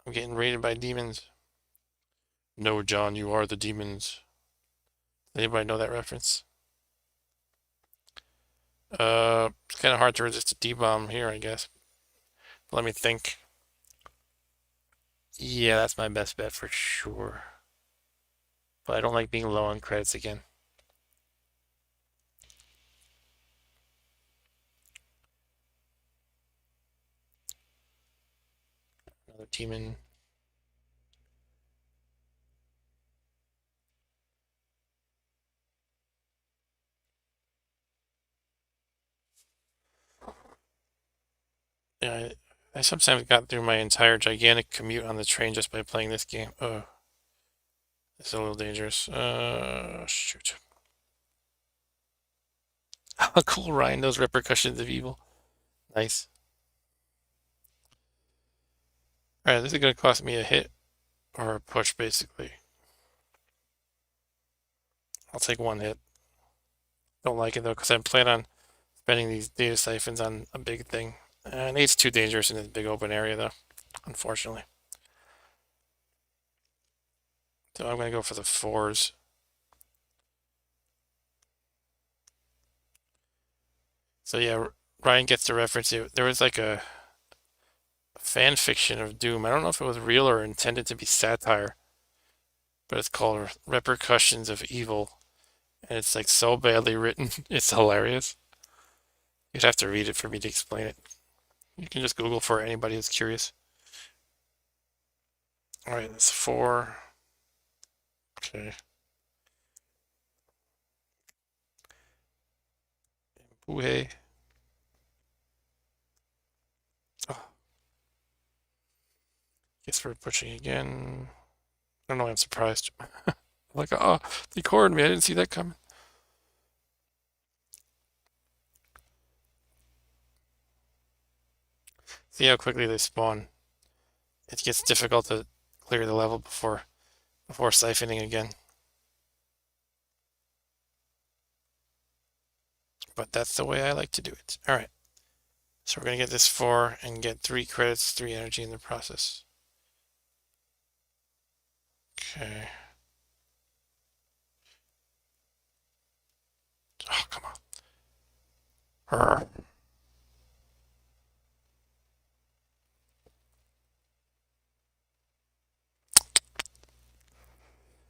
I'm getting raided by demons. No, John, you are the demons. Anybody know that reference? It's kind of hard to resist a D-bomb here, I guess. Let me think. Yeah, that's my best bet for sure. But I don't like being low on credits again. Another team in. Yeah, I sometimes got through my entire gigantic commute on the train just by playing this game. Oh, it's a little dangerous. Shoot. How cool, Ryan knows repercussions of evil. Nice. Alright, this is gonna cost me a hit or a push, basically. I'll take 1 hit. Don't like it though, because I plan on spending these data siphons on a big thing. And 8's too dangerous in this big open area, though, unfortunately. So I'm gonna go for the 4s. So yeah, Ryan gets the reference. There was like a fan fiction of Doom. I don't know if it was real or intended to be satire, but it's called Repercussions of Evil. And it's like so badly written, it's hilarious. You'd have to read it for me to explain it. You can just Google for anybody who's curious. Alright, that's 4. Okay. Ooh, oh, guess we're pushing again. I don't know why I'm surprised. Like, oh, they cornered me. I didn't see that coming. See how quickly they spawn. It gets difficult to clear the level before siphoning again. But that's the way I like to do it. Alright. So we're gonna get this 4 and get 3 credits, 3 energy in the process. Okay. Oh, come on. Arr.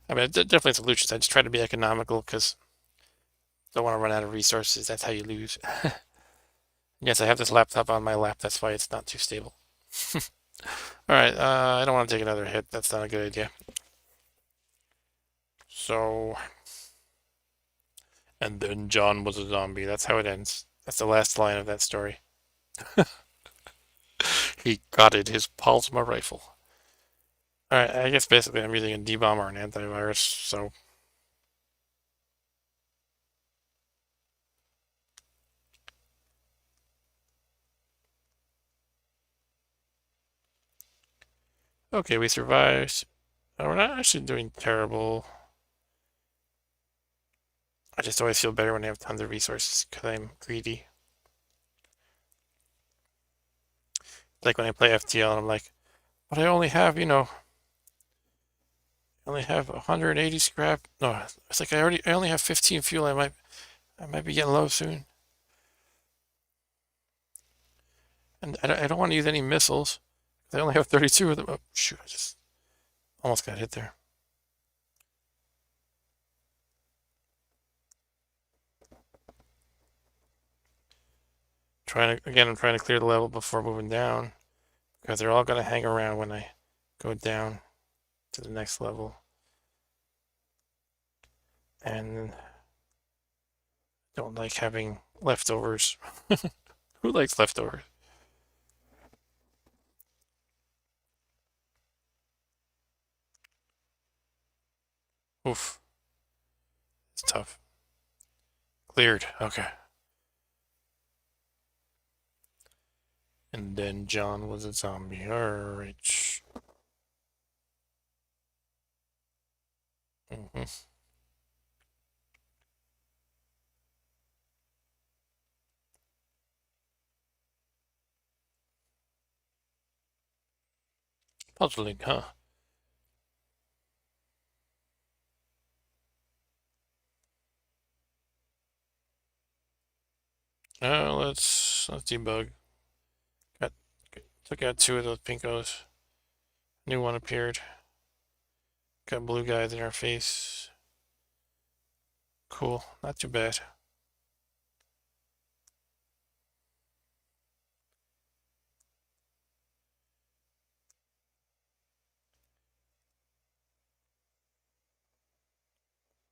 I mean, definitely solutions. I just try to be economical because don't want to run out of resources. That's how you lose. Yes, I have this laptop on my lap. That's why it's not too stable. Alright, I don't want to take another hit. That's not a good idea. So, and then John was a zombie. That's how it ends. That's the last line of that story. He gutted his Palsma rifle. Alright, I guess basically I'm using a D-bomb or an antivirus, so. Okay, we survived. Oh, we're not actually doing terrible. I just always feel better when I have tons of resources because I'm greedy. Like when I play FTL and I'm like, but I only have, I only have 180 scrap. No, it's like I only have 15 fuel. I might be getting low soon. And I don't want to use any missiles. I only have 32 of them. Oh, shoot, I just almost got hit there. trying to clear the level before moving down, because they're all going to hang around when I go down to the next level. And don't like having leftovers. Who likes leftovers? Oof. It's tough. Cleared. Okay. And then John was a zombie. Alright. Puzzling, huh? Let's debug. Took out 2 of those pinkos. New one appeared. Got blue guys in our face. Cool, not too bad.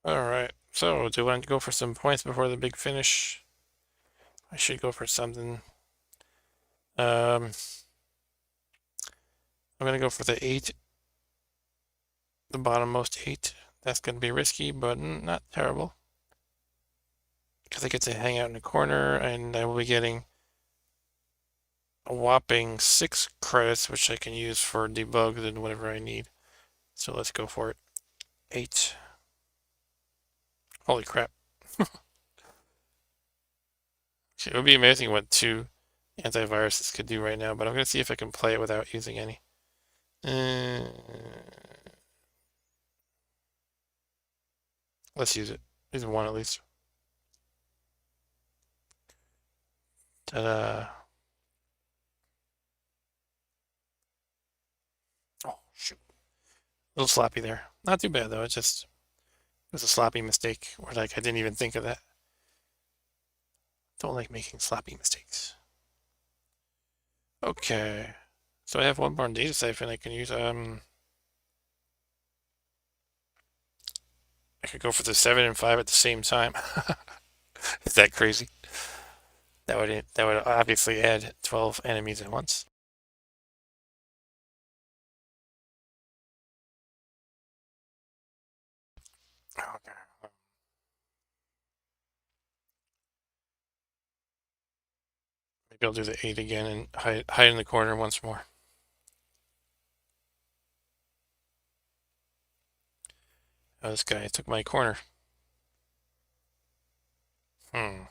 Alright, so do I want to go for some points before the big finish? I should go for something. I'm gonna go for the 8. The bottommost 8. That's gonna be risky, but not terrible. Because I get to hang out in the corner, and I will be getting a whopping 6 credits, which I can use for debugs and whatever I need. So let's go for it. 8. Holy crap. It would be amazing what 2 antiviruses could do right now, but I'm going to see if I can play it without using any. Let's use it. Use one at least. Ta-da. Oh, shoot. A little sloppy there. Not too bad, though. It was a sloppy mistake. Or like, I didn't even think of that. Don't like making sloppy mistakes. Okay. So I have one more data siphon I can use. I could go for the 7 and 5 at the same time. Is that crazy? That would obviously add 12 enemies at once. Okay. Maybe I'll do the 8 again and hide in the corner once more. Oh, this guy took my corner. Hmm.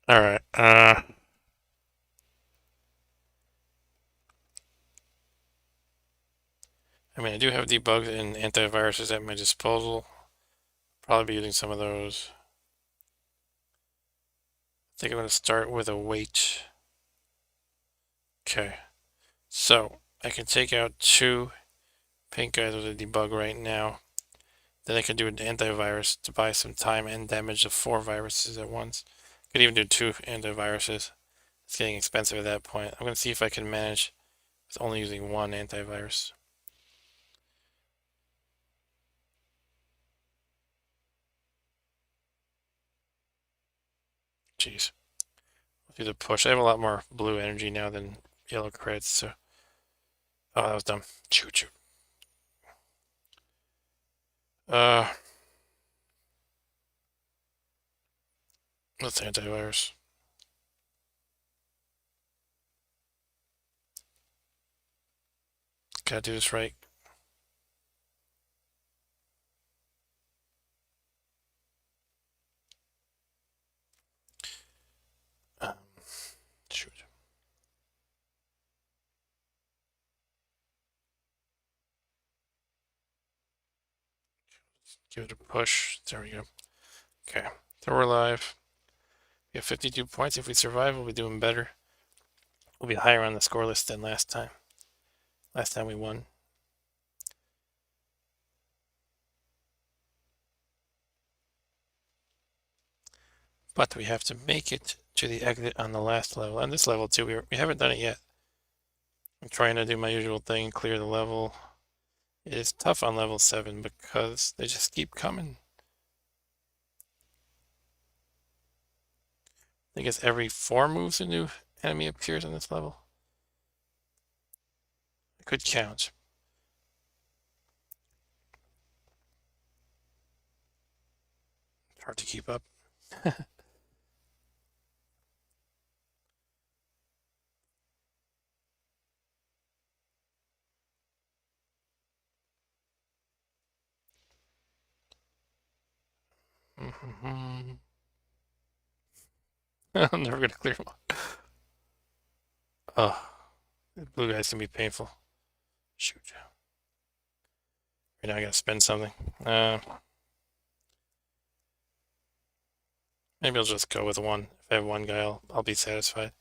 Alright, I mean, I do have debugs and antiviruses at my disposal. Probably be using some of those. I think I'm going to start with a weight. Okay. So, I can take out 2 pink guys with a debug right now. Then I can do an antivirus to buy some time and damage the 4 viruses at once. Could even do 2 antiviruses. It's getting expensive at that point. I'm going to see if I can manage with only using 1 antivirus. Jeez. I'll do the push. I have a lot more blue energy now than yellow credits, so... Oh, that was dumb. Shoot. Let's antivirus. Gotta do this right. Shoot. Give it a push. There we go. Okay. So we're live. We have 52 points. If we survive, we'll be doing better. We'll be higher on the score list than last time. Last time we won. But we have to make it to the exit on the last level. And this level too, we haven't done it yet. I'm trying to do my usual thing, clear the level. It is tough on level 7 because they just keep coming. I guess every 4 moves a new enemy appears on this level. I could count. It's hard to keep up. I'm never gonna clear them all. Oh, the blue guys can be painful. Shoot. Right now I gotta spend something. Maybe I'll just go with 1. If I have 1 guy, I'll be satisfied.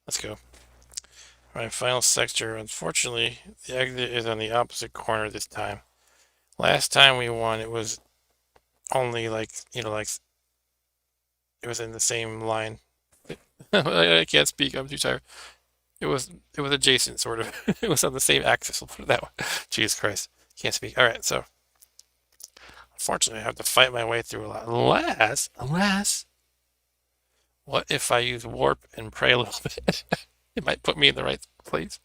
Let's go. Alright, final sector. Unfortunately, the exit is on the opposite corner this time. Last time we won, it was only like, like it was in the same line. I can't speak, I'm too tired. It was adjacent, sort of. It was on the same axis, we'll put it that way. Jesus Christ. Can't speak. Alright, so unfortunately I have to fight my way through a lot. Alas, what if I use warp and pray a little bit? It might put me in the right place.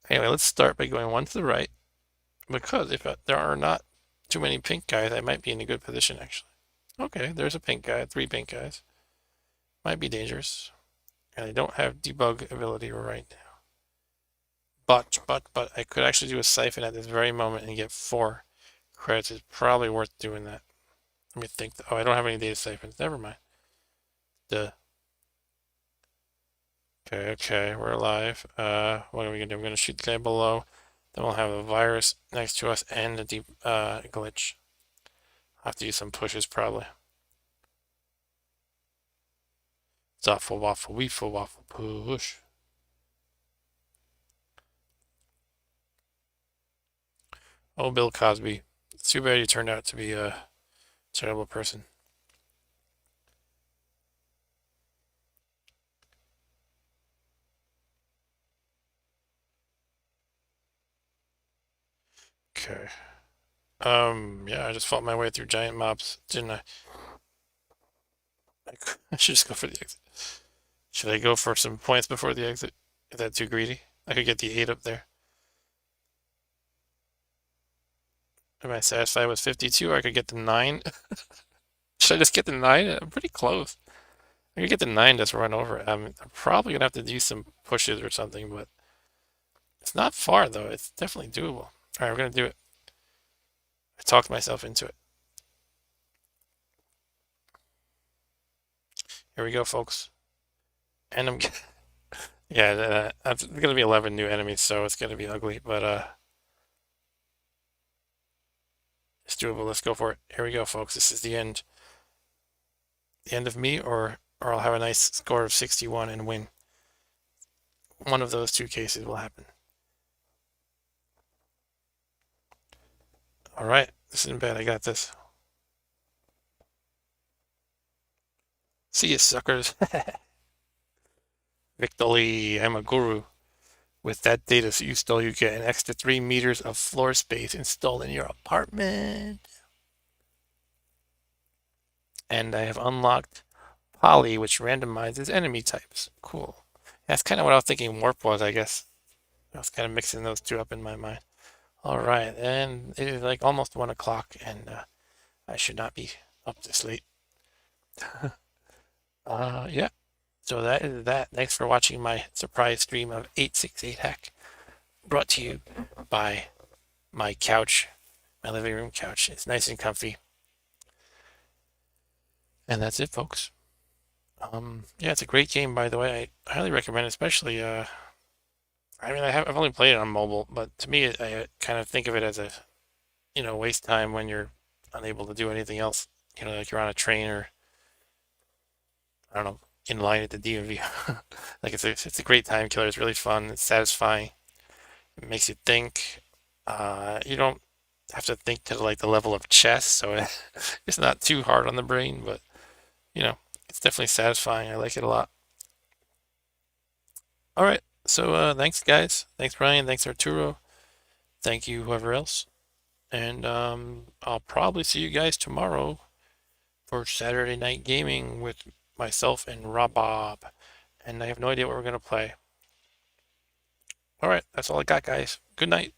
Anyway, let's start by going 1 to the right, because if there are not too many pink guys, I might be in a good position, actually. Okay, there's a pink guy, 3 pink guys. Might be dangerous. And I don't have debug ability right now. But I could actually do a siphon at this very moment and get 4 credits. It's probably worth doing that. Let me think. Oh, I don't have any data siphons. Never mind. Duh. Okay, we're alive. What are we gonna do? We're gonna shoot the guy below. Then we'll have a virus next to us and a deep glitch. I'll have to use some pushes probably. Zoffle, waffle, weefle, waffle, push. Oh, Bill Cosby. It's too bad you turned out to be a terrible person. Okay. Yeah, I just fought my way through giant mobs, didn't I? I should just go for the exit. Should I go for some points before the exit? Is that too greedy? I could get the 8 up there. Am I satisfied with 52? Or I could get the 9. Should I just get the 9? I'm pretty close. I could get the 9, just run over it. I'm probably gonna have to do some pushes or something, but it's not far though. It's definitely doable. All right, we're gonna do it. I talked myself into it. Here we go, folks. And I'm yeah, it's gonna be 11 new enemies, so it's gonna be ugly, but it's doable. Let's go for it. Here we go, folks. This is the end. The end of me, or I'll have a nice score of 61 and win. One of those 2 cases will happen. All right, this isn't bad. I got this. See you, suckers. Victory, I'm a guru. With that data you stole, you get an extra 3 meters of floor space installed in your apartment. And I have unlocked Poly, which randomizes enemy types. Cool. That's kind of what I was thinking warp was, I guess. I was kind of mixing those 2 up in my mind. All right, and it is like almost 1 o'clock, and I should not be up this late. Yeah. So that is that. Thanks for watching my surprise stream of 868 Hack, brought to you by my couch, my living room couch. It's nice and comfy. And that's it, folks. Yeah, it's a great game, by the way. I highly recommend it, especially, I mean, I've only played it on mobile, but to me, I kind of think of it as a, waste time when you're unable to do anything else. Like you're on a train or, I don't know, in line at the DMV. Like it's a great time killer. It's really fun. It's satisfying. It makes you think. You don't have to think to like the level of chess, so it's not too hard on the brain, but you know, it's definitely satisfying. I like it a lot. All right, so thanks guys. Thanks Brian. Thanks Arturo. Thank you whoever else. And I'll probably see you guys tomorrow for Saturday night gaming with myself and Rob Bob. And I have no idea what we're gonna play. All right, that's all I got, guys. Good night.